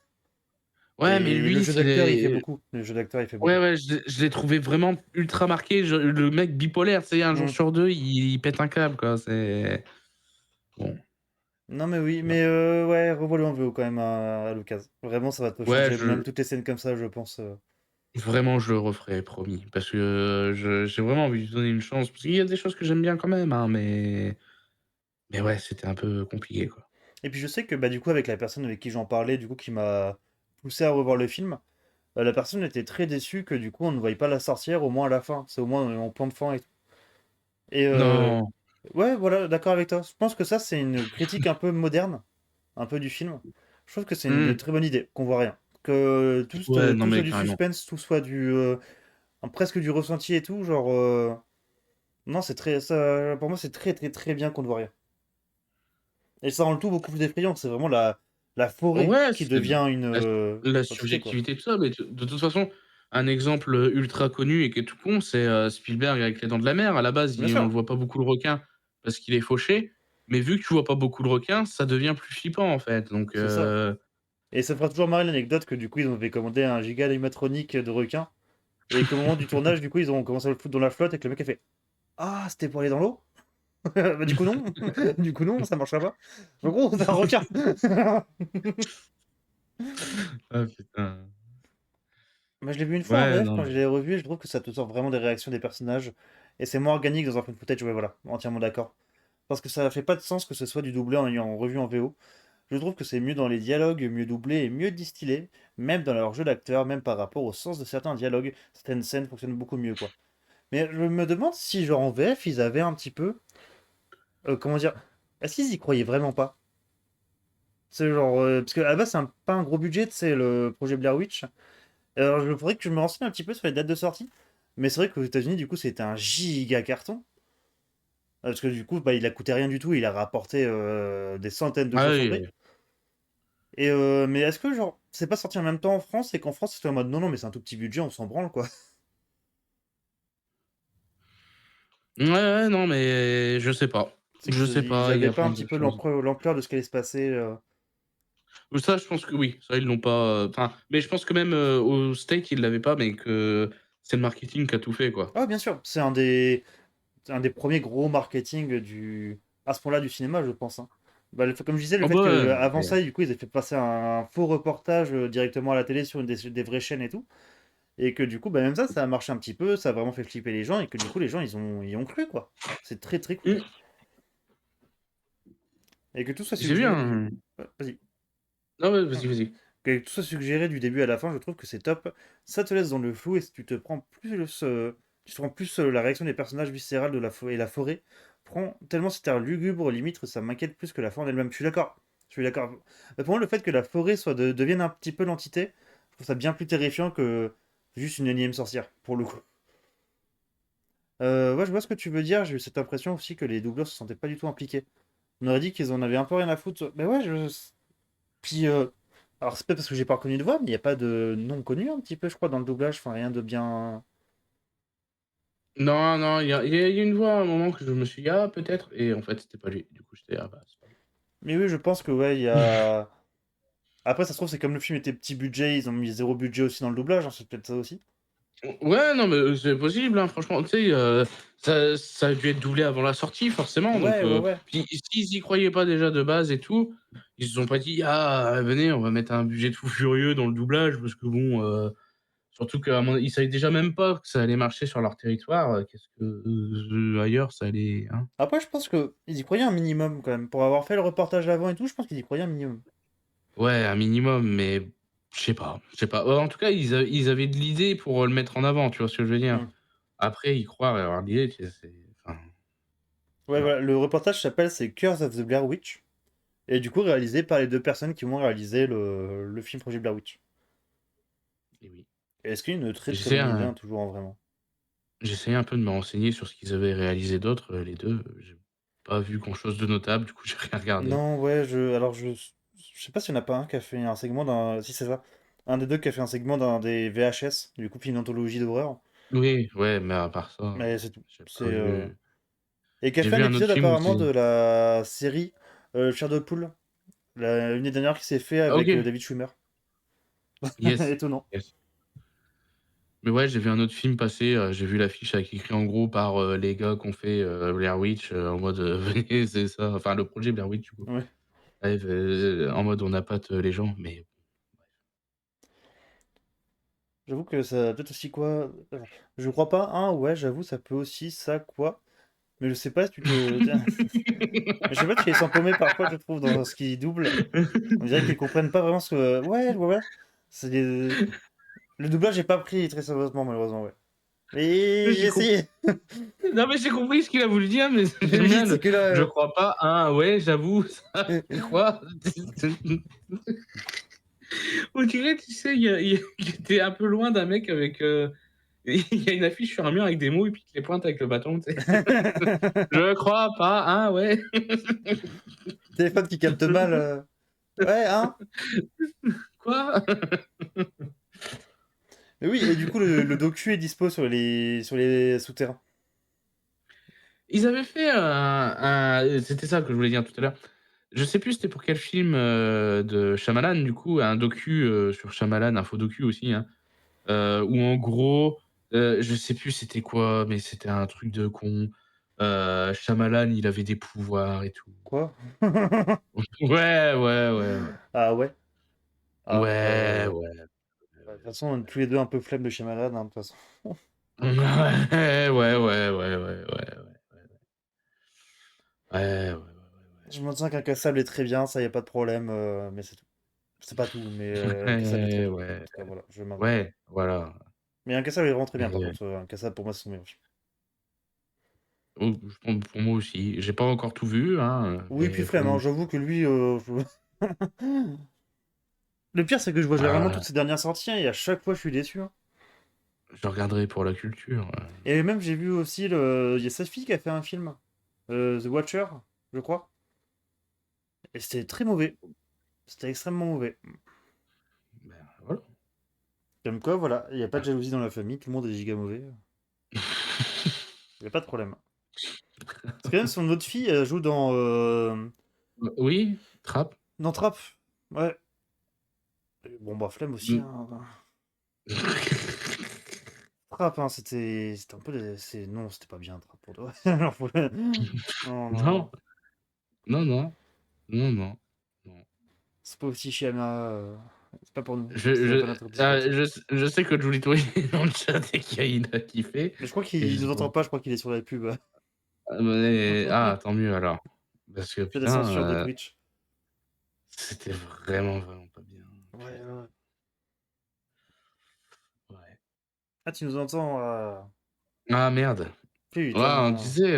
Ouais, mais Et le lui, jeu c'est d'acteur, il fait les beaucoup. Le jeu d'acteur, il fait ouais, beaucoup. ouais, je l'ai trouvé vraiment ultra marqué, je le mec bipolaire, tu sais, un jour Hmm. sur 2, il pète un câble, quoi, c'est bon, Non, mais oui, non. mais ouais, revois-le en VO quand même à l'occasion. Vraiment, ça va te Ouais, changer. Même toutes les scènes comme ça, je pense. vraiment, je le referai, promis, parce que j'ai vraiment envie de lui donner une chance, parce qu'il y a des choses que j'aime bien quand même, hein, mais ouais, c'était un peu compliqué, quoi. Et puis je sais que bah, du coup, avec la personne avec qui j'en parlais, du coup, qui m'a poussé à revoir le film, la personne était très déçue que du coup, on ne voyait pas la sorcière au moins à la fin. C'est au moins en plan de fin et tout. Et Non, ouais, voilà, d'accord avec toi. Je pense que ça, c'est une critique un peu moderne, un peu du film. Je trouve que c'est une mmh, très bonne idée, qu'on voit rien. Que ouais, non, tout soit mais du carrément. suspense, tout soit presque du ressenti et tout. Genre, non, c'est très, ça, pour moi, c'est très bien qu'on ne voit rien. Et ça rend le tout beaucoup plus effrayant. C'est vraiment la forêt Ouais, qui c'est devient une la la entité, quoi. subjectivité, tout ça, mais de toute façon, un exemple, ultra connu et qui est tout con, c'est, Spielberg avec Les Dents de la Mer. À la base, Bien on sûr, le voit pas beaucoup le requin parce qu'il est fauché, mais vu que tu vois pas beaucoup le requin, ça devient plus flippant, en fait, donc c'est ça. Et ça fera toujours marrer l'anecdote que du coup, ils ont fait commander un giga animatronique de requin. Et qu'au moment du tournage, du coup, ils ont commencé à le foutre dans la flotte et que le mec a fait Ah, c'était pour aller dans l'eau? Bah, du coup, non. Du coup, non, ça marchera pas. En gros, c'est un requin. ah putain. Moi, je l'ai vu une fois en Ouais, VF non, quand je mais l'ai revu et je trouve que ça te sort vraiment des réactions des personnages. Et c'est moins organique dans un film footage, ouais, voilà, entièrement d'accord. Parce que ça fait pas de sens que ce soit du doublé en ayant revu en VO. Je trouve que c'est mieux dans les dialogues, mieux doublé et mieux distillé, même dans leur jeu d'acteur, même par rapport au sens de certains dialogues. Certaines scènes fonctionnent beaucoup mieux, quoi. Mais je me demande si, genre en VF, ils avaient un petit peu. Comment dire? Est-ce qu'ils y croyaient vraiment pas? C'est genre. Parce qu'à la base, pas un gros budget, c'est le projet Blair Witch. Alors, faudrait que je me renseigne un petit peu sur les dates de sortie. Mais c'est vrai qu'aux États-Unis, du coup, c'était un giga carton. Parce que du coup, bah, il a coûté rien du tout, il a rapporté des centaines de Ah fois son oui, prix. oui. Et mais est-ce que genre, c'est pas sorti en même temps en France et qu'en France c'était en mode non, non, mais c'est un tout petit budget, on s'en branle quoi. Ouais, ouais, non, mais je sais pas. C'est Je qu'ils sais ils pas, il y avaient a pas un plein petit de peu choses. l'ampleur de ce qui allait se passer. Ça, je pense que oui. Ça, ils l'ont pas. Enfin, mais je pense que même au steak, ils l'avaient pas, mais que c'est le marketing qui a tout fait, quoi. Ah, bien sûr, c'est un des premiers gros marketing à ce point-là du cinéma, je pense, hein. Bah, comme je disais, le Oh fait bah que ouais, avant mais- ça, du coup, ils aient fait passer un faux reportage directement à la télé sur des vraies chaînes et tout. Et que du coup, bah, même ça a marché un petit peu, ça a vraiment fait flipper les gens, et que du coup, les gens, ils ont cru, quoi. C'est très très cool. Hmm. Et que tout soit J'ai vu suggéré un. Ouais, vas-y. Non, ouais, Non. vas-y, vas-y. Que tout soit suggéré du début à la fin, je trouve que c'est top. Ça te laisse dans le flou, et si tu te prends plus, tu te prends plus la réaction des personnages viscérales de la forêt, et la forêt prend tellement c'était un lugubre, limite, ça m'inquiète plus que la forêt en elle-même. Je suis d'accord. Je suis d'accord. Pour moi, le fait que la forêt devienne un petit peu l'entité, je trouve ça bien plus terrifiant que juste une énième sorcière, pour le coup. Ouais, je vois ce que tu veux dire. J'ai eu cette impression aussi que les doubleurs se sentaient pas du tout impliqués. On aurait dit qu'ils en avaient un peu rien à foutre. Mais ouais, puis, alors c'est peut-être parce que j'ai pas reconnu de voix, mais il n'y a pas de nom connu un petit peu, je crois, dans le doublage. Enfin, rien de bien. Non, non, il y a une voix à un moment que je me suis dit, ah, peut-être. Et en fait, c'était pas lui. Du coup, j'étais, ah, bah, c'est pas Mais oui, je pense que ouais, il y lui. a. Après, ça se trouve, c'est comme le film était petit budget, ils ont mis zéro budget aussi dans le doublage, hein, c'est peut-être ça aussi. Ouais, non, mais c'est possible, hein, franchement. Tu sais, ça a dû être doublé avant la sortie, forcément. Donc, Ouais, ouais, ouais. puis s'ils y croyaient pas déjà de base et tout, ils se sont pas dit, ah, venez, on va mettre un budget de fou furieux dans le doublage, parce que bon, surtout qu'ils savaient déjà même pas que ça allait marcher sur leur territoire. Qu'est-ce que ailleurs, ça allait. Hein. Après, je pense que ils y croyaient un minimum quand même. Pour avoir fait le reportage avant et tout, je pense qu'ils y croyaient un minimum. Ouais, un minimum, mais je sais pas. Je sais pas. En tout cas, ils avaient de l'idée pour le mettre en avant, tu vois ce que je veux dire. Hmm. Après, y croire et avoir l'idée, enfin, Ouais, voilà. voilà. Le reportage s'appelle c'est Curse of the Blair Witch. Et du coup, réalisé par les deux personnes qui ont réalisé le film Projet Blair Witch. Et oui. Et est-ce qu'il y a une très très J'essaie bonne idée, un hein, toujours en vraiment. J'essayais un peu de me renseigner sur ce qu'ils avaient réalisé d'autre, les 2. J'ai pas vu grand-chose de notable, du coup, j'ai rien regardé. Non, ouais, je sais pas s'il y en a pas un qui a fait un segment d'un. Si c'est ça. Un des deux qui a fait un segment d'un des VHS, du coup, une anthologie d'horreur. Oui, ouais, mais à part ça, Mais c'est tout. j'ai C'est. pas vu. Et qui a J'ai fait un vu un autre épisode film apparemment de aussi. la série Shadowpool, l'année dernière qui s'est fait Ah avec OK, David Schwimmer. yes, Étonnant. yes. Mais ouais, j'ai vu un autre film passer, j'ai vu l'affiche avec écrit en gros par, les gars qui ont fait, Blair Witch, en mode, «Venez, c'est ça», enfin le projet Blair Witch du coup. Ouais. Ouais, en mode on appâte, les gens, mais J'avoue que ça peut être aussi quoi. Je crois pas. Ouais, j'avoue, ça peut aussi ça quoi. Mais je sais pas si tu te. Mais je sais pas, tu les sens paumés parfois, je trouve, dans ce qu'ils doublent. On dirait qu'ils comprennent pas vraiment ce que. Ouais, ouais, ouais. C'est Le doublage j'ai pas pris très sérieusement, malheureusement, ouais. Mais j'ai j'ai compris. essayé. Non, mais j'ai compris ce qu'il a voulu dire, mais Mais j'aime oui, bien c'est le que «je là. crois pas, hein, ouais, j'avoue, ça, quoi?» On dirait, tu sais, il était un peu loin d'un mec avec, il y a une affiche sur un mur avec des mots et puis il te les pointe avec le bâton, tu sais? «Je crois pas, hein, ouais?» Téléphone qui capte mal. Ouais, hein? «Quoi?» Mais oui, et du coup, le docu est dispo sur les souterrains. Ils avaient fait c'était ça que je voulais dire tout à l'heure. Je sais plus c'était pour quel film, de Shyamalan du coup, un docu, sur Shyamalan, un faux docu aussi, hein, où en gros, je sais plus c'était quoi, mais c'était un truc de con. Shyamalan, il avait des pouvoirs et tout. Quoi? Ouais, ouais, ouais, ouais. Ah ouais? Ah, Ouais, ouais. de toute façon, on est tous les deux un peu flemme de chez Malade, hein, de toute façon. Ouais, ouais, ouais, ouais, ouais, ouais, ouais. Ouais, ouais, ouais, ouais, Je maintiens qu'Incassable est très bien, ça y a pas de problème, mais c'est tout. C'est pas tout, mais Incassable est très ouais. bien. Ouais, En tout cas, voilà, je maintiens. ouais, voilà. Mais Incassable est vraiment très bien, par Et contre. Incassable, pour moi, c'est son meilleur film. je pense pour moi aussi. J'ai pas encore tout vu, hein, Oui, puis mais pour flemme, moi hein, aussi. j'avoue que lui. Le pire, c'est que je vois généralement Ah, toutes ces dernières sorties, hein, et à chaque fois, je suis déçu, hein. je regarderai pour la culture. Et même, j'ai vu aussi, il y a sa fille qui a fait un film. The Watcher, je crois. Et c'était très mauvais. C'était extrêmement mauvais. Ben, voilà. Comme quoi, voilà, il n'y a pas de jalousie dans la famille, tout le monde est giga mauvais. Il n'y a pas de problème. Parce que même son autre fille, elle joue Oui, Trap. dans Trap. Ouais. Bon, bah, flemme aussi. Mm. Hein. Trap, hein, c'était un peu. Non, c'était pas bien, Trap pour toi. Alors, non, non, Non, non. non, non, non, non, non. C'est pas aussi Chiama. C'est pas pour nous. Je, C'est pas je, notre Discord. je sais que Julie Toy est dans le chat et qu'il a kiffé. Mais je crois Et qu'il je nous entend vois. pas, je crois qu'il est sur la pub. Tant mieux alors. Parce que C'est la putain, censure de Twitch. c'était vraiment, vraiment pas bien. Ouais, ouais. Ouais. Ah, tu nous entends. Ah merde. Ouais, Putain, on non. disait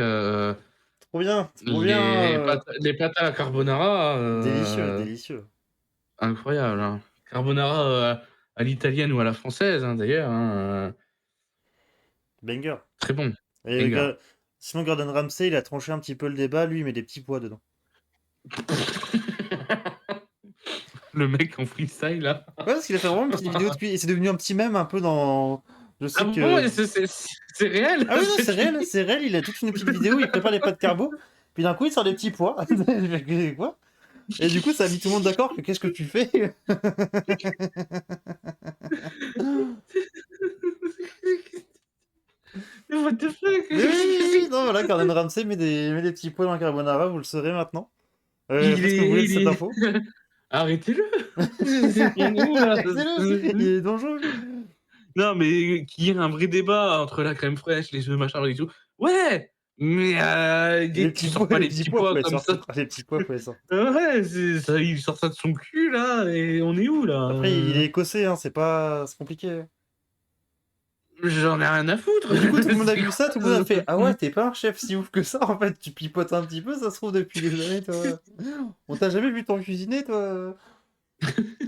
Trop bien, trop bien. les pâtes à la carbonara, Délicieux, délicieux. incroyable. Hein. Carbonara à l'italienne ou à la française, hein, d'ailleurs. Hein, Banger. très bon. Et Banger. sinon, Gordon Ramsay, il a tranché un petit peu le débat. Lui, il met des petits pois dedans. Le mec en freestyle là. Ouais, parce qu'il a fait vraiment une petite vidéo de cuisine. Et c'est devenu un petit mème un peu dans. Je sais Ah bon, que. c'est réel Ah oui, non, ce que c'est tu réel, dis. c'est réel. Il a toute une petite vidéo, il prépare les pâtes carbo. Puis d'un coup, il sort des petits pois. Quoi. Et du coup, ça a mis tout le monde d'accord que qu'est-ce que tu fais? What the fuck? Mais oui, non, voilà, Gordon Ramsay met des petits pois dans le carbonara, vous le saurez maintenant. Il Faites ce que vous voulez de cette est... info. Arrêtez-le. C'est ça. On est où là? Il est dangereux. Non, mais qu'il y ait un vrai débat entre la crème fraîche, les œufs, machin et tout. Ouais, mais tu sors pas Les les petits petits pois, faut pois les comme ça. sortir. Les petits pois, faut les sortir. Ouais, ça, il sort ça de son cul là, et on est où là? Après, il est écossais, hein, c'est compliqué. J'en ai rien à foutre. Et du coup, tout le monde a C'est vu ça, tout le monde a fait ah ouais, t'es pas un chef si ouf que ça, en fait, tu pipotes un petit peu, ça se trouve depuis des années, toi. On t'a jamais vu t'en cuisiner, toi.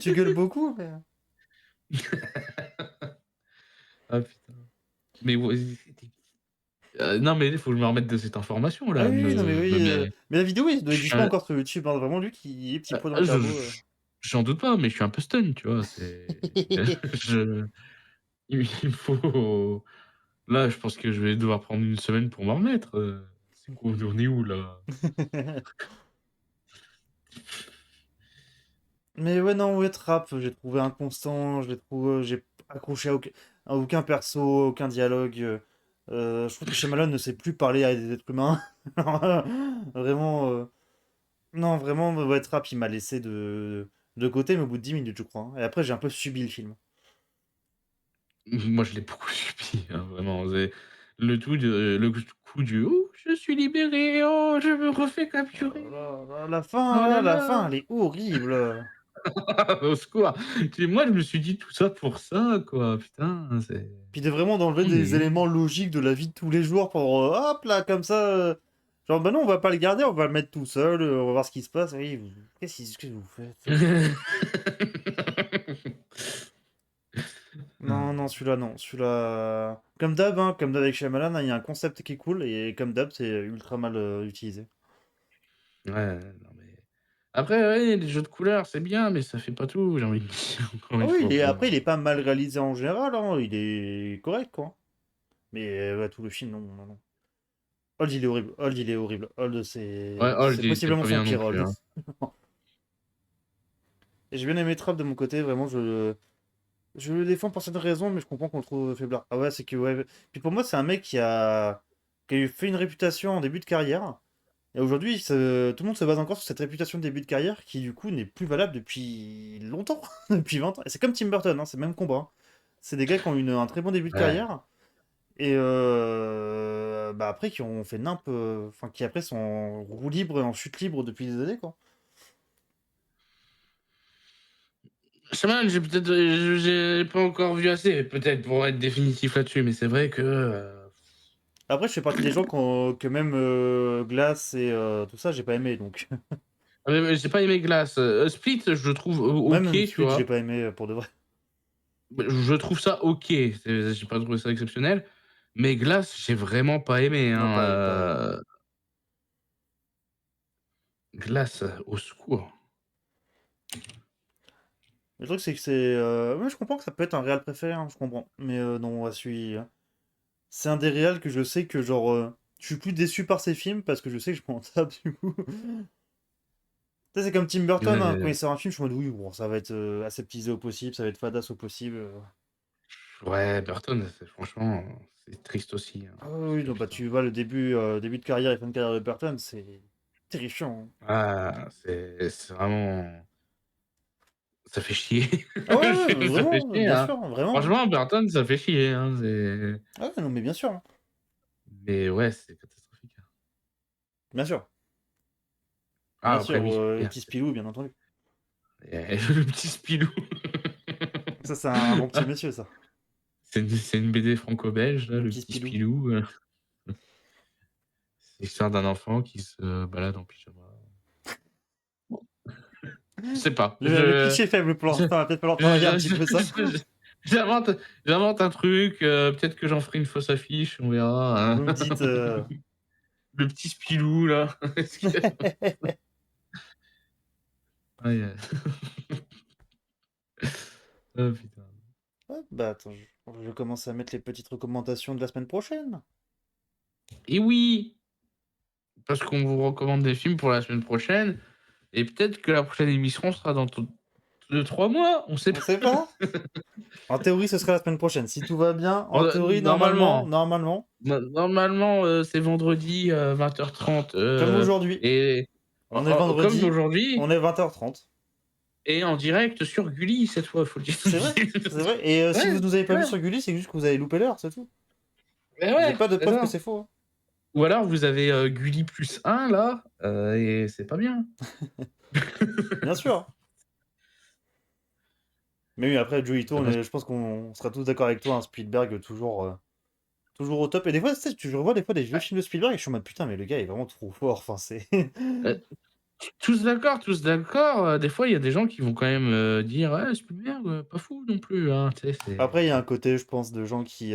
Tu gueules beaucoup, mais. Ah putain. Mais ouais, non, mais il faut que je me remette de cette information Ah là. oui, oui, non, mais oui. Mais Mais la vidéo, oui, elle je existe suis pas un- encore sur YouTube, hein, vraiment lui qui est petit pois dans le ah, carbo. j'en doute pas, mais je suis un peu stun, tu vois. Je... Il faut. Là, je pense que je vais devoir prendre une semaine pour m'en remettre. C'est quoi, on est où là? Mais ouais, non, ouais, Trap, j'ai trouvé inconstant, j'ai accroché à aucun perso, aucun dialogue. Je trouve que Shyamalan ne sait plus parler à des êtres humains. Vraiment, non, vraiment, ouais, Trap, il m'a laissé de côté, mais au bout de 10 minutes, je crois. Hein. Et après, j'ai un peu subi le film. Moi, je l'ai beaucoup subi, hein, vraiment. Le coup du oh, je suis libéré, oh, je me refais capturer. Oh là La fin, là, elle est horrible. au secours. Moi, je me suis dit tout ça pour ça, quoi. Putain, c'est. Puis de vraiment d'enlever On des est où? éléments logiques de la vie de tous les jours pour, hop là, comme ça. Genre, bah non, on va pas le garder, on va le mettre tout seul, on va voir ce qui se passe. Oui, qu'est-ce que vous faites? Non, non, celui-là, non. Celui-là. Comme d'hab, hein, comme d'hab avec Shyamalan, hein, il y a un concept qui est cool, et comme d'hab, c'est ultra mal utilisé. Ouais, non mais après, ouais, les jeux de couleurs, c'est bien, mais ça fait pas tout, j'ai envie de dire, encore Ah une oui, fois, après, quoi. il est pas mal réalisé en général, hein, il est correct, quoi. Mais ouais, tout le film, non, non, non. Old, il est horrible. Old, il est horrible. Old, Ouais, c'est Hold, il était possiblement pas son bien non pire plus, Old. hein. Et j'ai bien aimé Trap de mon côté, vraiment, je le défends pour cette raison, mais je comprends qu'on le trouve faiblard. Ah ouais, c'est que, ouais. Puis pour moi, c'est un mec qui a eu fait une réputation en début de carrière. Et aujourd'hui, tout le monde se base encore sur cette réputation de début de carrière qui, du coup, n'est plus valable depuis longtemps, depuis 20 ans. Et c'est comme Tim Burton, hein, c'est le même combat. Hein. C'est des gars qui ont eu un très bon début de Ouais. carrière. Et bah après, qui ont fait nimp, enfin, qui après sont en roue libre et en chute libre depuis des années, quoi. Shaman, j'ai pas encore vu assez, peut-être pour être définitif là-dessus, mais c'est vrai que, Après, je fais partie des gens que même Glass et tout ça, j'ai pas aimé, donc. j'ai pas aimé Glass. Split, je le trouve OK, Même tu Split, j'ai vois? pas aimé pour de vrai. Je trouve ça OK, j'ai pas trouvé ça exceptionnel, mais Glass, j'ai vraiment pas aimé, Non, hein, pareil, pareil. Glace, au secours. Le truc, c'est que c'est. Ouais, je comprends que ça peut être un réal préféré, hein, je comprends. Mais non, ouais, c'est un des réals que je sais que, genre. Je suis plus déçu par ses films parce que je sais que je m'en tape, du coup. Tu sais, c'est comme Tim Burton, hein, quand il sort un film, je me dis, oui, bon, ça va être aseptisé au possible, ça va être fadasse au possible. Ouais, Burton, franchement, c'est triste aussi, hein, Ah ce oui, qu'il non, a bah fait. tu vois, le début de carrière et fin de carrière de Burton, c'est terrifiant, hein. Ah, c'est vraiment. Ça fait chier. Ah ouais, ouais, Ça fait vraiment, chier, bien hein. sûr, vraiment. Franchement, Burton, ça fait chier, hein. Ah ouais, non, mais bien sûr, hein, Mais ouais, c'est catastrophique, hein. bien sûr. Ah, Bien après, sûr, oui, le bien petit Spilou, bien entendu. le petit Spilou. Ça, c'est un bon petit monsieur, ça. C'est une BD franco-belge, là, Le le petit petit Spilou. Spilou. C'est l'histoire d'un enfant qui se balade en pyjama. Je sais pas, Le pitch est faible pour je l'instant, va peut-être falloir travailler un je petit peu ça. je j'invente j'invente un truc, peut-être que j'en ferai une fausse affiche, on verra, hein. Vous me dites. Le petit Spilou, là. Est-ce que aïe, aïe. Oh putain. Ouais, bah attends, je commence à mettre les petites recommandations de la semaine prochaine. Et oui! Parce qu'on vous recommande des films pour la semaine prochaine et peut-être que la prochaine émission sera dans 2-3 mois, on sait On pas. sait pas? En théorie, ce serait la semaine prochaine. Si tout va bien, en théorie, Normalement. normalement, Normalement, c'est vendredi, 20h30, comme aujourd'hui. et On est comme vendredi, aujourd'hui on est 20h30. et en direct sur Gulli cette fois, faut le dire tout de C'est vrai, suite. c'est vrai. Et si vous Ouais, nous avez pas vu ouais, sur Gulli, c'est juste que vous avez loupé l'heure, c'est tout. mais J'ai ouais, pas de c'est preuve que ça. c'est faux, hein. Ou alors vous avez, Gulli +1 là, et c'est pas bien. Bien sûr. Mais oui, après, Joelito, Ça va. je pense qu'on sera tous d'accord avec toi, hein, Spielberg, toujours au top. Et des fois, tu sais, je revois des fois des vieux films de Spielberg et je suis en mode putain, mais le gars est vraiment trop fort. Enfin, c'est. Heu, tous d'accord, tous d'accord, des fois il y a des gens qui vont quand même, dire: «Ouais, Spielberg, pas fou non plus, hein», tu sais, Après, il y a un c'est côté, je pense, de gens qui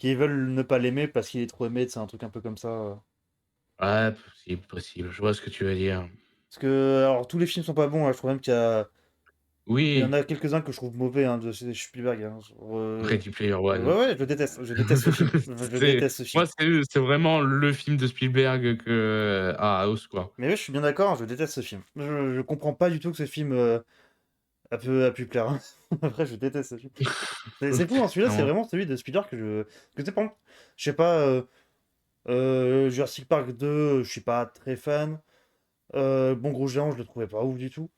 veulent ne pas l'aimer parce qu'il est trop aimé, c'est un truc un peu comme ça. ouais, possible, possible, je vois ce que tu veux dire. Parce que, alors, tous les films sont pas bons, hein, je trouve même qu'il y en Oui, a quelques-uns que je trouve mauvais, hein, de chez Spielberg, hein. Ready Player Ouais, One. ouais, je déteste ce film. Je C'est déteste ce film. moi, c'est vraiment le film de Spielberg que ah, au secours. Mais oui, je suis bien d'accord, hein, je déteste ce film. Je comprends pas du tout que ce film a pu plaire, hein. Après, je déteste ce film. C'est fou, hein, celui-là, c'est Clairement. vraiment celui de Spielberg que tu sais, par exemple, je sais pas, Jurassic Park 2, je suis pas très fan. Bon Gros Géant, je le trouvais pas ouf du tout.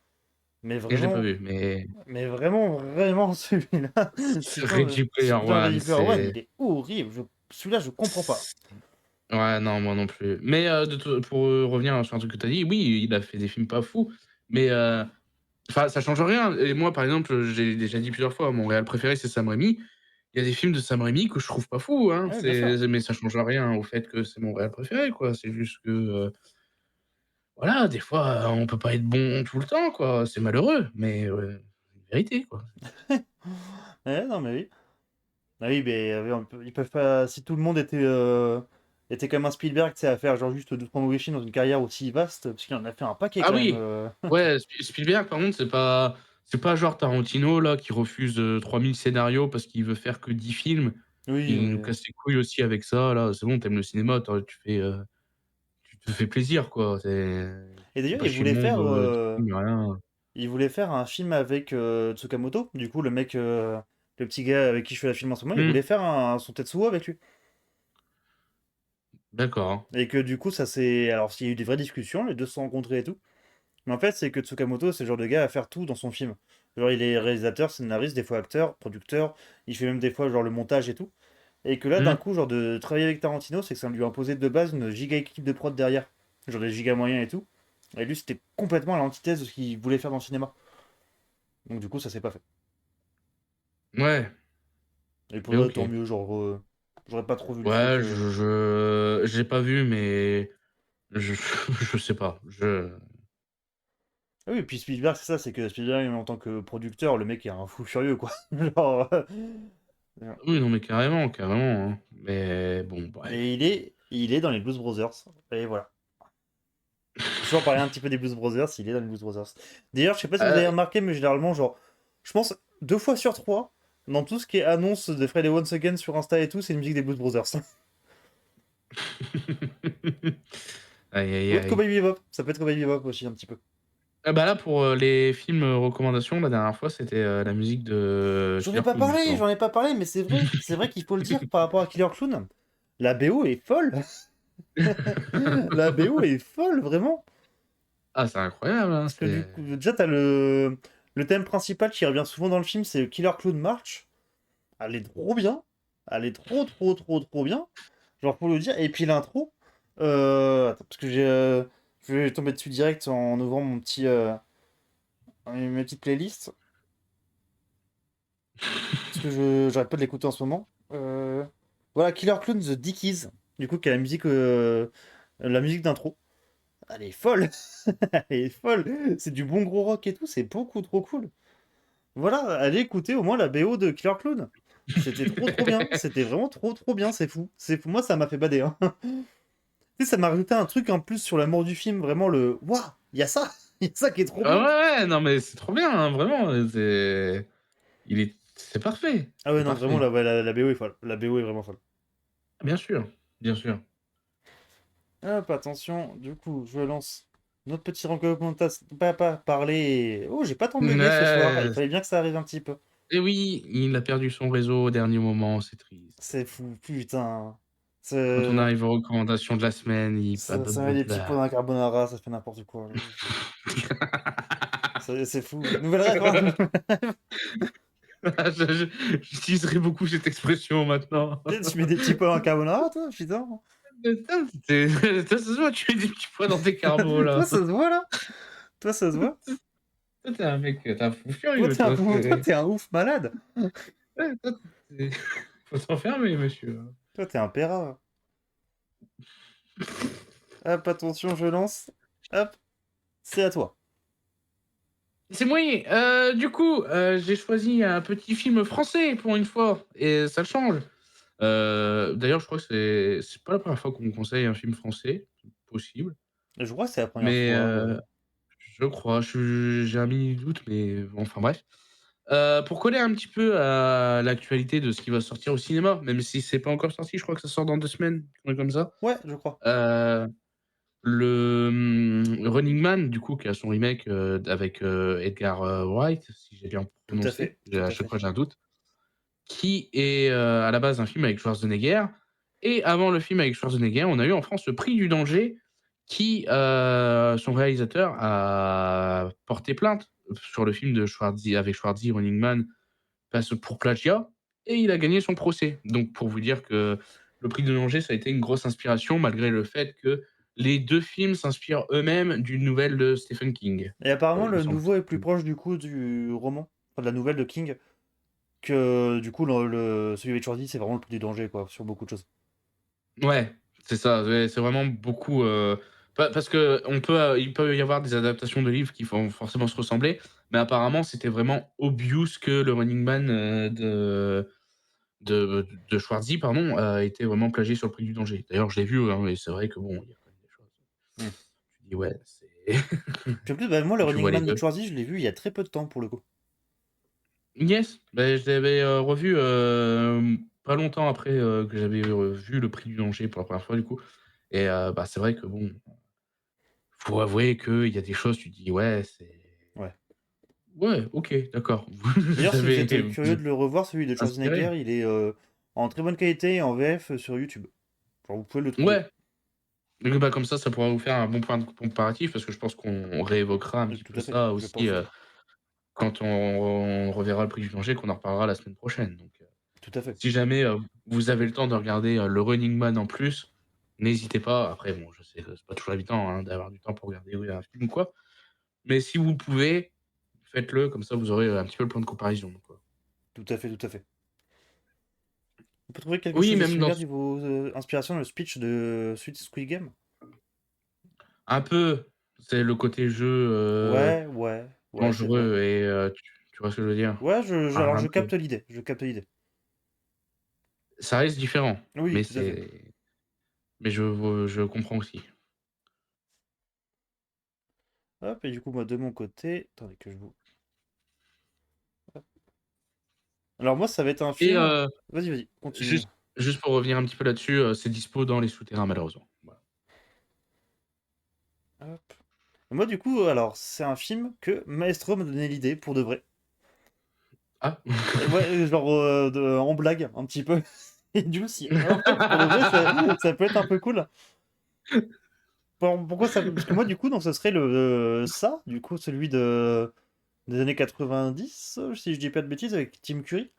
Mais Et je l'ai pas vraiment, vu, mais mais vraiment, vraiment, celui-là, Ready Player putain, One, Ready Player One, c'est il est horrible. Celui-là, je comprends pas. ouais, non, moi non plus. Mais pour, revenir sur un truc que tu as dit, oui, il a fait des films pas fous, mais enfin, ça change rien et moi, par exemple, j'ai déjà dit plusieurs fois, mon réal préféré, c'est Sam Raimi. Il y a des films de Sam Raimi que je trouve pas fous, hein, Ouais, bien sûr. mais ça change rien au fait que c'est mon réal préféré, quoi. C'est juste que, voilà, des fois, on peut pas être bon tout le temps, quoi. C'est malheureux, mais c'est une vérité, quoi. Ouais, non, mais oui. Ah oui, mais ils peuvent pas. Si tout le monde était comme un Spielberg, tu sais, à faire genre juste 2-3 mauvais films dans une carrière aussi vaste, parce qu'il en a fait un paquet Ah quand même. oui! Ouais, Spielberg, par contre, c'est pas genre Tarantino, là, qui refuse, 3 000 scénarios parce qu'il veut faire que 10 films. Oui, Il nous casse les couilles aussi avec ça, là. C'est bon, tu aimes le cinéma, tu te fais plaisir, quoi. et Tu fais d'ailleurs, pas chier le monde, de films, rien. il voulait faire un film avec Tsukamoto, du coup, le mec, le petit gars avec qui je fais la film en ce moment, il Mmh, voulait faire son Tetsuo avec lui. d'accord. Et que du coup, ça c'est. Alors, s'il y a eu des vraies discussions, les deux se sont rencontrés et tout. Mais en fait, c'est que Tsukamoto, c'est le genre de gars à faire tout dans son film. Genre, il est réalisateur, scénariste, des fois acteur, producteur, il fait même des fois genre le montage et tout. Et que là, d'un Mmh, coup, genre de travailler avec Tarantino, c'est que ça lui a imposé de base une giga équipe de prod derrière. Genre des giga moyens et tout. Et lui, c'était complètement à l'antithèse de ce qu'il voulait faire dans le cinéma. Donc du coup, ça s'est pas fait. ouais, Et pour mais moi, tant OK. mieux, genre, j'aurais pas trop vu le truc. Ouais, j'ai pas vu, mais je je sais pas, Ah oui, et puis Spielberg, c'est ça, c'est que Spielberg, en tant que producteur, le mec est un fou furieux, quoi. Genre, oui, non, mais carrément, carrément, hein. Mais bon, et bref. il est dans les Blues Brothers. Et voilà. toujours parler un petit peu des Blues Brothers, il est dans les Blues Brothers. D'ailleurs, je sais pas si vous avez Heu, remarqué, mais généralement, genre, je pense 2 fois sur 3, dans tout ce qui est annonce de Friday Once Again sur Insta et tout, c'est une musique des Blues Brothers. Ça Aïe, aïe, peut être aïe. Cowboy Bebop, ça peut être Cowboy Bebop aussi un petit peu. Ah bah, là, pour, les films, recommandations, la dernière fois, c'était, la musique de Killer Clown, justement. J'en ai pas parlé, mais c'est vrai qu'il faut le dire par rapport à Killer Clown. La BO est folle. La BO est folle, vraiment. Ah, c'est incroyable, hein, Parce que du c'est coup, déjà, t'as le thème principal qui revient souvent dans le film, c'est Killer Clown March. Elle est trop bien. Elle est trop bien. Genre, pour le dire. Et puis l'intro. Attends, parce que je vais tomber dessus direct en ouvrant mes petites playlists. Parce que j'arrête pas de l'écouter en ce moment. Voilà, Killer Clown The Dickies. Du coup, qui est la musique d'intro. Elle est folle. Elle est folle. C'est du bon gros rock et tout. C'est beaucoup trop cool. Voilà, allez écouter au moins la BO de Killer Clown. C'était trop bien. C'était vraiment trop bien. C'est fou. C'est fou. Moi, ça m'a fait bader, hein. Tu sais, ça m'a rajouté un truc en plus sur l'amour du film. Vraiment le. Waouh, il y a ça. Il y a ça qui est trop ah bien. ouais, ouais, non, mais c'est trop bien, hein, vraiment, c'est parfait, Ah ouais, c'est non, vraiment, parfait. la BO est folle. La BO est vraiment folle. Bien sûr, bien sûr. Hop, attention. Du coup, je lance notre petit recommandation. Papa, parler. Oh, j'ai pas tant bugué ce soir. Il Ouais, fallait bien que ça arrive un petit peu. et oui, il a perdu son réseau au dernier moment, c'est triste. C'est fou, putain. Quand on C'est- arrive aux recommandations de la semaine, il Ça met des petits pots dans la carbonara, ça fait n'importe quoi. C'est fou. Nouvelle rêve, hein. J'utiliserai beaucoup cette expression maintenant. Tu mets des petits pots dans la carbonara, toi, putain. Putain, ça se voit, tu mets des petits pois dans tes carbos Toi, là. ça se voit, là. Toi, ça se voit. Toi, tu un mec, tu un fou Toi, furieux, toi, toi, c'est t'es un ouf malade. ouais, toi, tu faut s'enfermer, monsieur. Toi, t'es un pérat. Hop, attention, je lance. Hop, c'est à toi. C'est moi, du coup, j'ai choisi un petit film français pour une fois et ça change. D'ailleurs, je crois que c'est pas la première fois qu'on me conseille un film français, possible, Je crois que c'est la première mais fois. je crois, j'ai un mini doute, mais bon, enfin bref. Pour coller un petit peu à l'actualité de ce qui va sortir au cinéma, même si c'est pas encore sorti, je crois que ça sort dans 2 semaines, un truc comme ça. Ouais, je crois. Heu, Running Man, du coup, qui a son remake, avec, Edgar, Wright, si j'ai bien Tout à prononcé, fait, tout à à chaque fait. fois j'ai un doute, qui est, à la base un film avec Schwarzenegger et avant le film avec Schwarzenegger, on a eu en France le Prix du danger qui, son réalisateur a porté plainte sur le film de Schwarzy avec Schwarzy, Running Man, parce pour plagiat et il a gagné son procès. Donc pour vous dire que le Prix de danger, ça a été une grosse inspiration malgré le fait que les 2 films s'inspirent eux-mêmes d'une nouvelle de Stephen King, Et apparemment, il me le semble. nouveau est plus proche du coup du roman, enfin, de la nouvelle de King, que du coup, celui avec Schwarzy, c'est vraiment le plus du danger, quoi, sur beaucoup de choses. Ouais, c'est ça, ouais, c'est vraiment beaucoup, parce qu'on peut, il peut y avoir des adaptations de livres qui vont forcément se ressembler, mais apparemment, c'était vraiment obvious que le Running Man, de Schwarzy, pardon, était vraiment plagié sur le Prix du danger. D'ailleurs, je l'ai vu, hein, et c'est vrai que bon, il y a quand même des choses, Hmm. tu dis: «Ouais, c'est» Puis en plus, bah, moi, le quand tu Running vois les Man de 2. Schwarzy, je l'ai vu il y a très peu de temps pour le coup. Yes, beh, je l'avais, revu, pas longtemps après, que j'avais, vu le Prix du danger pour la première fois, du coup, et bah, c'est vrai que bon, faut avouer qu'il y a des choses, tu te dis: «Ouais, c'est Ouais. ouais, OK, d'accord, D'ailleurs, vous si vous avez êtes vous curieux êtes de le revoir, celui de inspiré». Schwarzenegger, il est en très bonne qualité en VF sur YouTube. Genre, vous pouvez le trouver. Ouais, donc bah, comme ça pourra vous faire un bon point de comparatif parce que je pense qu'on réévoquera un petit Tout peu à fait, ça je aussi, pense aussi. quand on reverra le Prix du danger, qu'on en reparlera la semaine prochaine, donc Tout à fait. si jamais, vous avez le temps de regarder, le Running Man en plus, n'hésitez pas. Après bon, je sais que c'est pas toujours évident, hein, d'avoir du temps pour regarder, oui, un film ou quoi, mais si vous pouvez, faites-le, comme ça vous aurez, un petit peu le point de comparaison, quoi. Tout à fait, tout à fait. On peut trouver quelque Oui, chose de même dans similaire niveau inspiration, le speech de Sweet Squid Game? un peu, c'est le côté jeu, Ouais, c'est vrai. dangereux et tu vois ce que je veux dire? Ouais, alors Un je peu. capte l'idée, je capte l'idée. Ça reste différent, Oui, mais tout à fait. je comprends aussi. Hop, et du coup, moi, de mon côté... Attendez que je vous... Hop. Alors moi, ça va être un Et film... Vas-y, vas-y, continue. juste pour revenir un petit peu là-dessus, c'est dispo dans les souterrains malheureusement. Voilà. Hop. Moi, du coup, alors, c'est un film que Maestro m'a donné l'idée, pour de vrai. Ah! Et ouais, genre, en blague, un petit peu. Et du coup, si, en fait, pour de vrai, ça peut être un peu cool. Pourquoi ça... Parce que moi, du coup, donc, ce serait ça, du coup, celui des années 90, si je dis pas de bêtises, avec Tim Curry.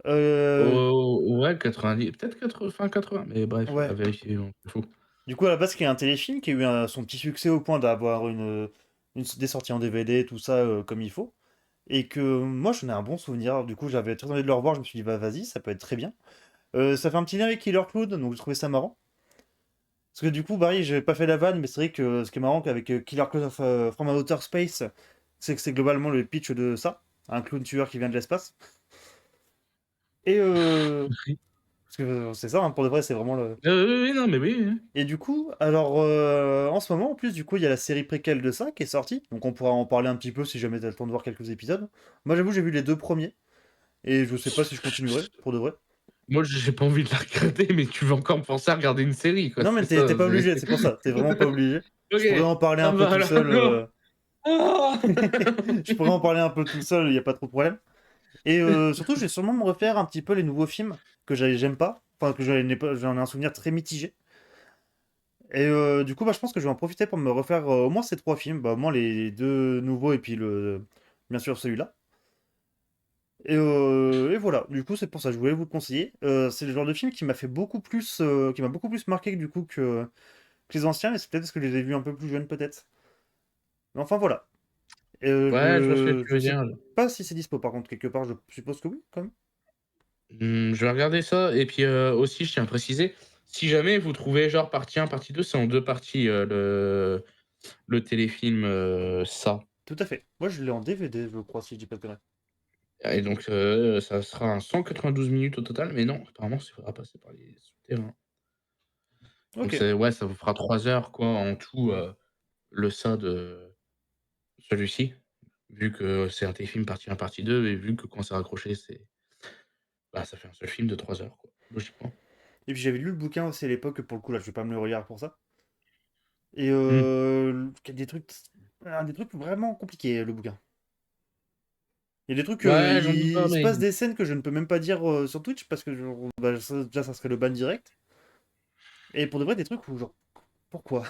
Oh, ouais, 90, peut-être 80, mais bref, à Ouais. vérifier, on s'en fout. Du coup, à la base, qui est un téléfilm qui a eu son petit succès au point d'avoir des sorties en DVD, tout ça, comme il faut. Et que moi, j'en ai un bon souvenir. Du coup, j'avais très envie de le revoir. Je me suis dit, bah vas-y, ça peut être très bien. Ça fait un petit lien avec Killer Clown, donc j'ai trouvé ça marrant. Parce que du coup, pareil, j'ai pas fait la vanne, mais c'est vrai que ce qui est marrant avec Killer Clown from Outer Space, c'est que c'est globalement le pitch de ça. Un clown tueur qui vient de l'espace. Et parce que c'est ça, hein, pour de vrai, c'est vraiment le. Oui, non, mais oui, oui. Et du coup, alors en ce moment, en plus, du coup, il y a la série préquelle de ça qui est sortie. Donc on pourra en parler un petit peu si jamais t'as le temps de voir quelques épisodes. Moi, j'avoue, j'ai vu les 2 premiers. Et je sais pas si je continuerai, pour de vrai. Moi, j'ai pas envie de la regarder, mais tu vas encore me penser à regarder une série, quoi, Non, mais c'est t'es ça, pas c'est obligé, c'est pour ça. T'es vraiment pas obligé. OK, Je pourrais en parler ça un peu va tout alors. seul. Ah! Je pourrais en parler un peu tout seul, y a pas trop de problème. Et surtout, je vais sûrement me refaire un petit peu les nouveaux films que j'aime pas. Enfin, que j'en ai un souvenir très mitigé. Et du coup, bah, je pense que je vais en profiter pour me refaire au moins ces 3 films. Bah, au moins les 2 nouveaux et puis bien sûr celui-là. Et voilà, du coup, c'est pour ça que je voulais vous le conseiller. C'est le genre de film qui m'a fait beaucoup plus, qui m'a beaucoup plus marqué du coup que les anciens, mais c'est peut-être parce que je les ai vus un peu plus jeunes, peut-être. Mais enfin, voilà. Ouais, je vois ce que tu Je veux sais dire. pas si c'est dispo, par contre, quelque part, je suppose que oui, quand même. Je vais regarder ça et puis, aussi, je tiens à préciser, si jamais vous trouvez genre partie 1, partie 2, c'est en 2 parties, le téléfilm, Ça. Tout à fait. Moi, je l'ai en DVD, je crois, si je dis pas de conneries. Et donc, ça sera un 192 minutes au total, mais non, apparemment, il faudra passer par les souterrains. Donc Ok. c'est ouais, ça vous fera 3 heures quoi en tout, le Ça de celui-ci, vu que c'est un téléfilm partie 1, partie 2 et vu que quand c'est raccroché, ça fait un seul film de 3 heures quoi, logiquement. Et puis j'avais lu le bouquin aussi à l'époque, pour le coup, là, je vais pas me le relire pour ça. Et Mmh. il y a des trucs vraiment compliqués, le bouquin. Il y a des trucs, Ouais, j'en doute pas, il se mais passe des scènes que je ne peux même pas dire sur Twitch parce que bah, déjà ça serait le ban direct. Et pour de vrai, des trucs où genre, pourquoi?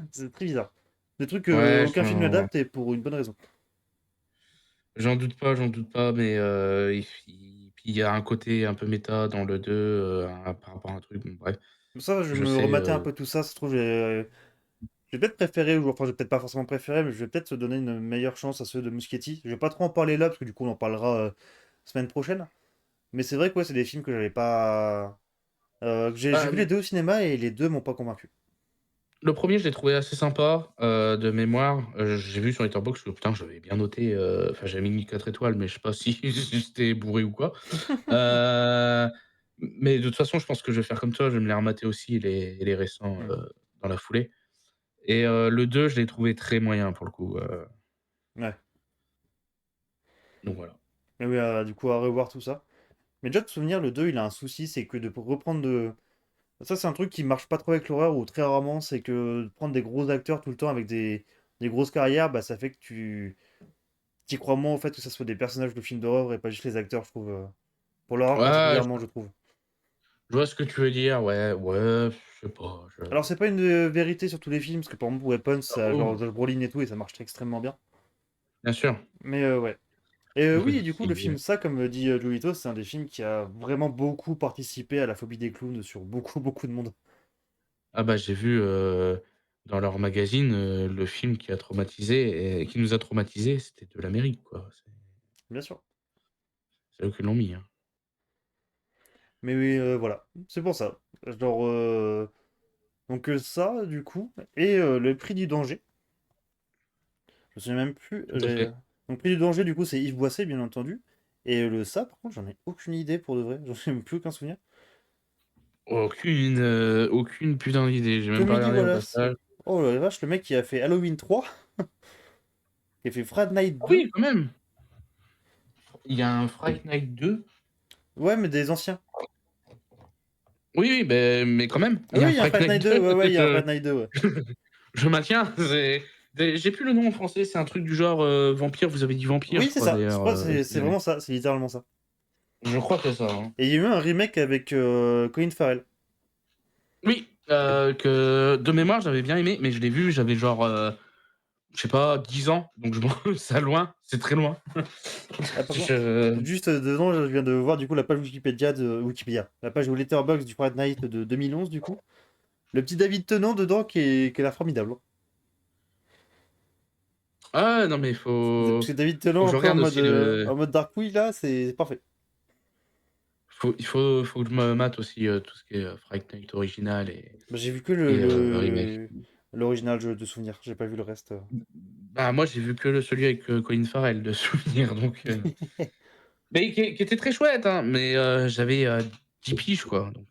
C'est très bizarre. Des trucs que ouais, aucun film n'adapte et pour une bonne raison. j'en doute pas, mais puis il y a un côté un peu méta dans le 2, par rapport à un truc, bon bref, Ça, je je me sais, rematais un peu tout ça, ça se trouve, j'ai peut-être préféré, ou enfin, j'ai peut-être pas forcément préféré, mais je vais peut-être se donner une meilleure chance à ceux de Muschietti. Je vais pas trop en parler là, parce que du coup, on en parlera semaine prochaine. Mais c'est vrai que ouais, c'est des films que j'avais pas. Que j'ai vu les bah, 2 au cinéma et les 2 m'ont pas convaincu. le premier je l'ai trouvé assez sympa, de mémoire, j'ai vu sur Letterboxd que putain j'avais bien noté, enfin j'avais mis 4 étoiles, mais je sais pas si j'étais bourré ou quoi. Heu, mais de toute façon, je pense que je vais faire comme toi, je vais me les remater aussi les récents, Hmm. dans la foulée et le 2 je l'ai trouvé très moyen pour le coup, Ouais. donc voilà. Mais oui, du coup, à revoir tout ça. Mais déjà, de souvenir, le 2 il a un souci, c'est que de reprendre de. Ça, c'est un truc qui marche pas trop avec l'horreur, ou très rarement, c'est que de prendre des gros acteurs tout le temps avec des grosses carrières, bah ça fait que tu crois moins au fait que ça soit des personnages de films d'horreur et pas juste les acteurs, je trouve. Pour l'horreur Ouais, particulièrement, je trouve. je vois ce que tu veux dire, ouais, ouais, je sais pas, Alors, c'est pas une vérité sur tous les films, parce que par exemple, Weapons, ça, genre oh, Josh Brolin et tout, et ça marche extrêmement bien. bien sûr. Mais ouais. Et oui, et du coup, le C'est film Ça, comme dit Julito, c'est un des films qui a vraiment beaucoup participé à la phobie des clowns sur beaucoup, beaucoup de monde. ah bah, j'ai vu, dans leur magazine, le film qui a traumatisé et qui nous a traumatisés, c'était de l'Amérique, quoi. Bien sûr. C'est eux qui l'ont mis, hein. Mais oui, voilà. C'est pour ça. Genre, donc ça, du coup, et le prix du danger. Je me souviens même plus. Tout à fait. Donc, prix du danger, du coup, c'est Yves Boisset, bien entendu. Et le ça, par contre, j'en ai aucune idée pour de vrai. J'en ai même plus aucun souvenir. Aucune putain d'idée, j'ai même pas Comédie regardé au Wallace. passage. Oh la vache, le mec qui a fait Halloween 3, qui a fait Friday Night Ah 2. oui, quand même. Il y a un Friday Night 2. Ouais, mais des anciens. Oui, oui, mais quand même, Ah il y a oui, un il y a un Friday Friday Night Night 2. 2. Ouais, ouais, il y a un Friday Night 2, ouais. Je maintiens. J'ai plus le nom en français. C'est un truc du genre vampire. Vous avez dit vampire, Oui, je c'est crois ça. Je d'ailleurs. crois que c'est vraiment ça. C'est littéralement ça. Je crois que c'est ça. Hein. Et il y a eu un remake avec Colin Farrell. Oui, que de mémoire, j'avais bien aimé, mais je l'ai vu, j'avais genre, je sais pas, 10 ans, donc c'est loin, c'est très loin. Ah, par contre, Je... juste dedans, je viens de voir du coup la page Wikipédia, la page Letterboxd du Friday Night de 2011 du coup. Le petit David Tennant dedans qui a l'air formidable. Ah non, mais il Parce que David Tennant faut que un je peu regarde aussi en mode Dark Wheel là, c'est parfait. faut que je me mate aussi tout ce qui est Friday Night original Bah, j'ai vu que et remake. l'original jeu de souvenir, j'ai pas vu le reste. Bah, moi, j'ai vu que celui avec Colin Farrell de souvenir, donc. Mais qui était très chouette, hein, mais j'avais 10 piges, quoi. Donc,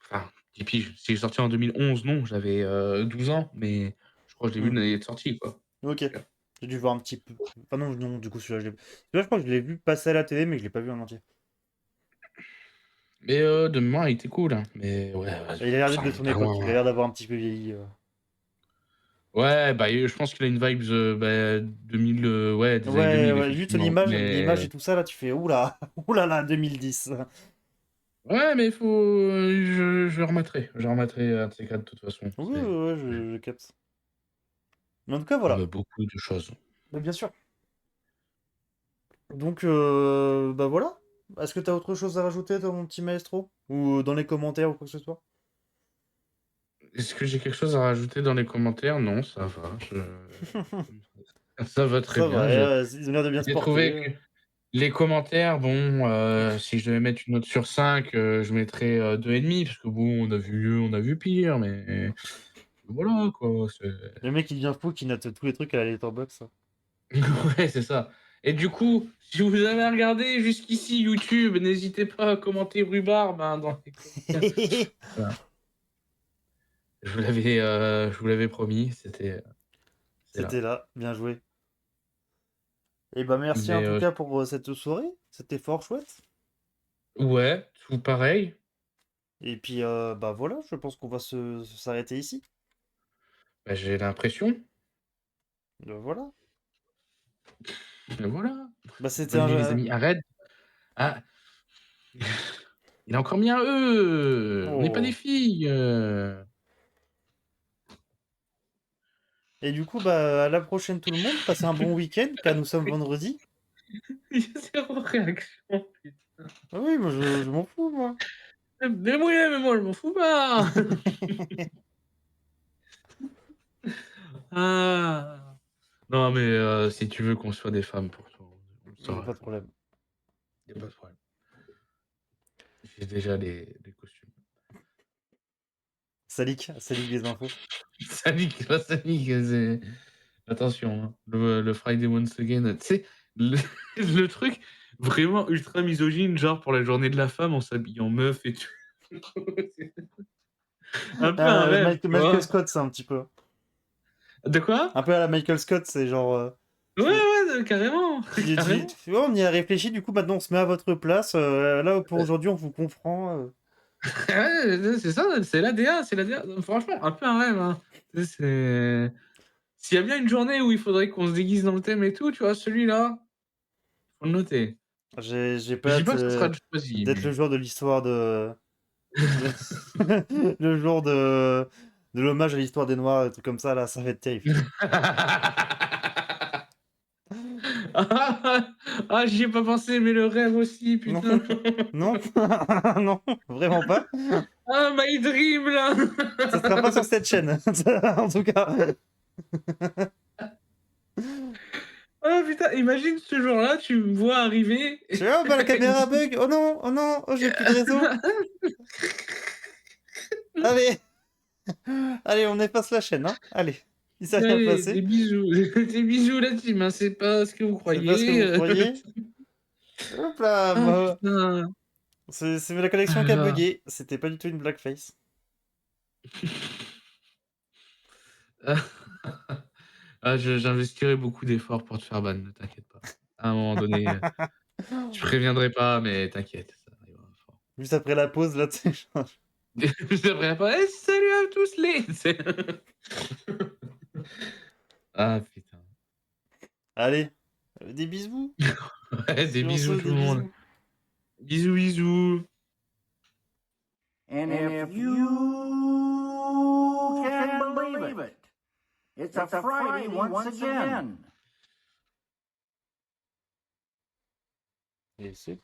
enfin, 10 piges. Si est sorti en 2011, non, j'avais 12 ans, mais je crois que je l'ai vu Hmm. l'année de sortie, quoi. Ok, Donc, j'ai dû voir un petit peu. Enfin non, non, du coup celui-là, je crois que je l'ai vu passer à la télé, mais je l'ai pas vu en entier. mais de mémoire, il était cool, hein, mais ouais, Et il a l'air ça d'être de remonte son à époque, loin. il a l'air d'avoir un petit peu vieilli. Ouais, bah, je pense qu'il a une vibes 2000, ouais, des années Ouais, 2000, ouais, juste effectivement. l'image Mais et tout ça, là, tu fais oula, oula là, 2010. ouais, mais faut, je remettrai. Je remettrai un de ces quatre, de toute façon. Oui, ouais, C'est ouais, je capte. Mais en tout cas, comme voilà. beaucoup de choses. Mais bien sûr. Donc, bah voilà. Est-ce que t'as autre chose à rajouter dans mon petit maestro? Ou dans les commentaires ou quoi que ce soit? Est-ce que j'ai quelque chose à rajouter dans les commentaires? Non, ça va. Ça va très Ça va, bien. ils ont l'air de bien se J'ai trouvé porter. que les commentaires, bon, si je devais mettre une note sur 5, je mettrais 2,5 parce que bon, on a vu mieux, on a vu pire, mais voilà quoi, c'est Le mec, il devient fou, qui note tous les trucs à la Letterboxd. ouais, c'est ça. Et du coup, si vous avez regardé jusqu'ici YouTube, n'hésitez pas à commenter rhubarbe, hein, dans les commentaires. Voilà. Je vous l'avais promis, c'est là. C'était là, bien joué. Et bah merci en Mais tout cas pour cette soirée, c'était fort chouette. ouais, tout pareil. Et puis bah voilà, je pense qu'on va s'arrêter ici. Bah, j'ai l'impression. Voilà. Voilà. Bah c'était Bonne nuit les un... amis. Arrête. Ah, il a encore mis un E. On n'est pas des Oh. filles. Et du coup, bah à la prochaine tout le monde, passez un bon week-end, car nous sommes vendredi. Il y a zéro réaction. Ah oui, moi je m'en fous, moi. Mais moi, je m'en fous pas. Ah. Non, mais si tu veux qu'on soit des femmes pour toi, on le saura. Pas de problème. Il n'y a pas de problème. J'ai déjà les costumes. Salik les infos. Sanique, pas Sanique, c'est... Attention, hein. Le Friday Once Again, tu sais, le, le truc vraiment ultra misogyne, genre pour la journée de la femme, on s'habille en meuf et tout. C'est un peu un rêve, tu Michael vois. Scott, c'est un petit peu. De quoi? Un peu à la Michael Scott, c'est genre. Ouais, ouais, carrément, carrément. Tu vois, on y a réfléchi, du coup maintenant on se met à votre place. Là, pour aujourd'hui, on vous comprend. Ouais, c'est ça, c'est l'ADA, c'est l'ADA. Franchement, un peu un rêve, hein. Tu sais, c'est... S'il y a bien une journée où il faudrait qu'on se déguise dans le thème et tout, tu vois, celui-là, faut le noter. J'ai Je pas dis hâte pas que ça sera le choisi, d'être le mais... jour de l'histoire de. de- le jour de l'hommage à l'histoire des Noirs, et trucs comme ça, là, ça va être terrifiant. Ah, j'y ai pas pensé, mais le rêve aussi, Non, putain. non, non, vraiment pas. Ah, my dream, là. Ça sera pas sur cette chaîne, en tout cas. Ah, putain, imagine ce jour-là, tu me vois arriver. Je fais, oh bah la caméra bug, oh non, oh j'ai plus de réseau. Allez, allez, on efface la chaîne, hein. Allez, il s'est rien Allez, passé. des bisous. Des bisous, la team, hein, c'est pas ce que vous C'est pas ce que croyez. vous croyez. Hop là, Ah, putain. c'est la connexion qui a Ah, bugué. C'était pas du tout une blackface. Ah, j'investirai beaucoup d'efforts pour te faire ban, ne t'inquiète pas. À un moment donné, je préviendrai pas, mais t'inquiète, ça arrivera fort. Juste après la pause, là, tu sais, genre, Je préviens pas: «Eh salut à tous les» c'est Ah putain. allez, des bisous. Ouais, des Sur ce, bisous tout des le monde. bisous. Bisous, bisous. And if you can believe it, it's a Friday once again. Et c'est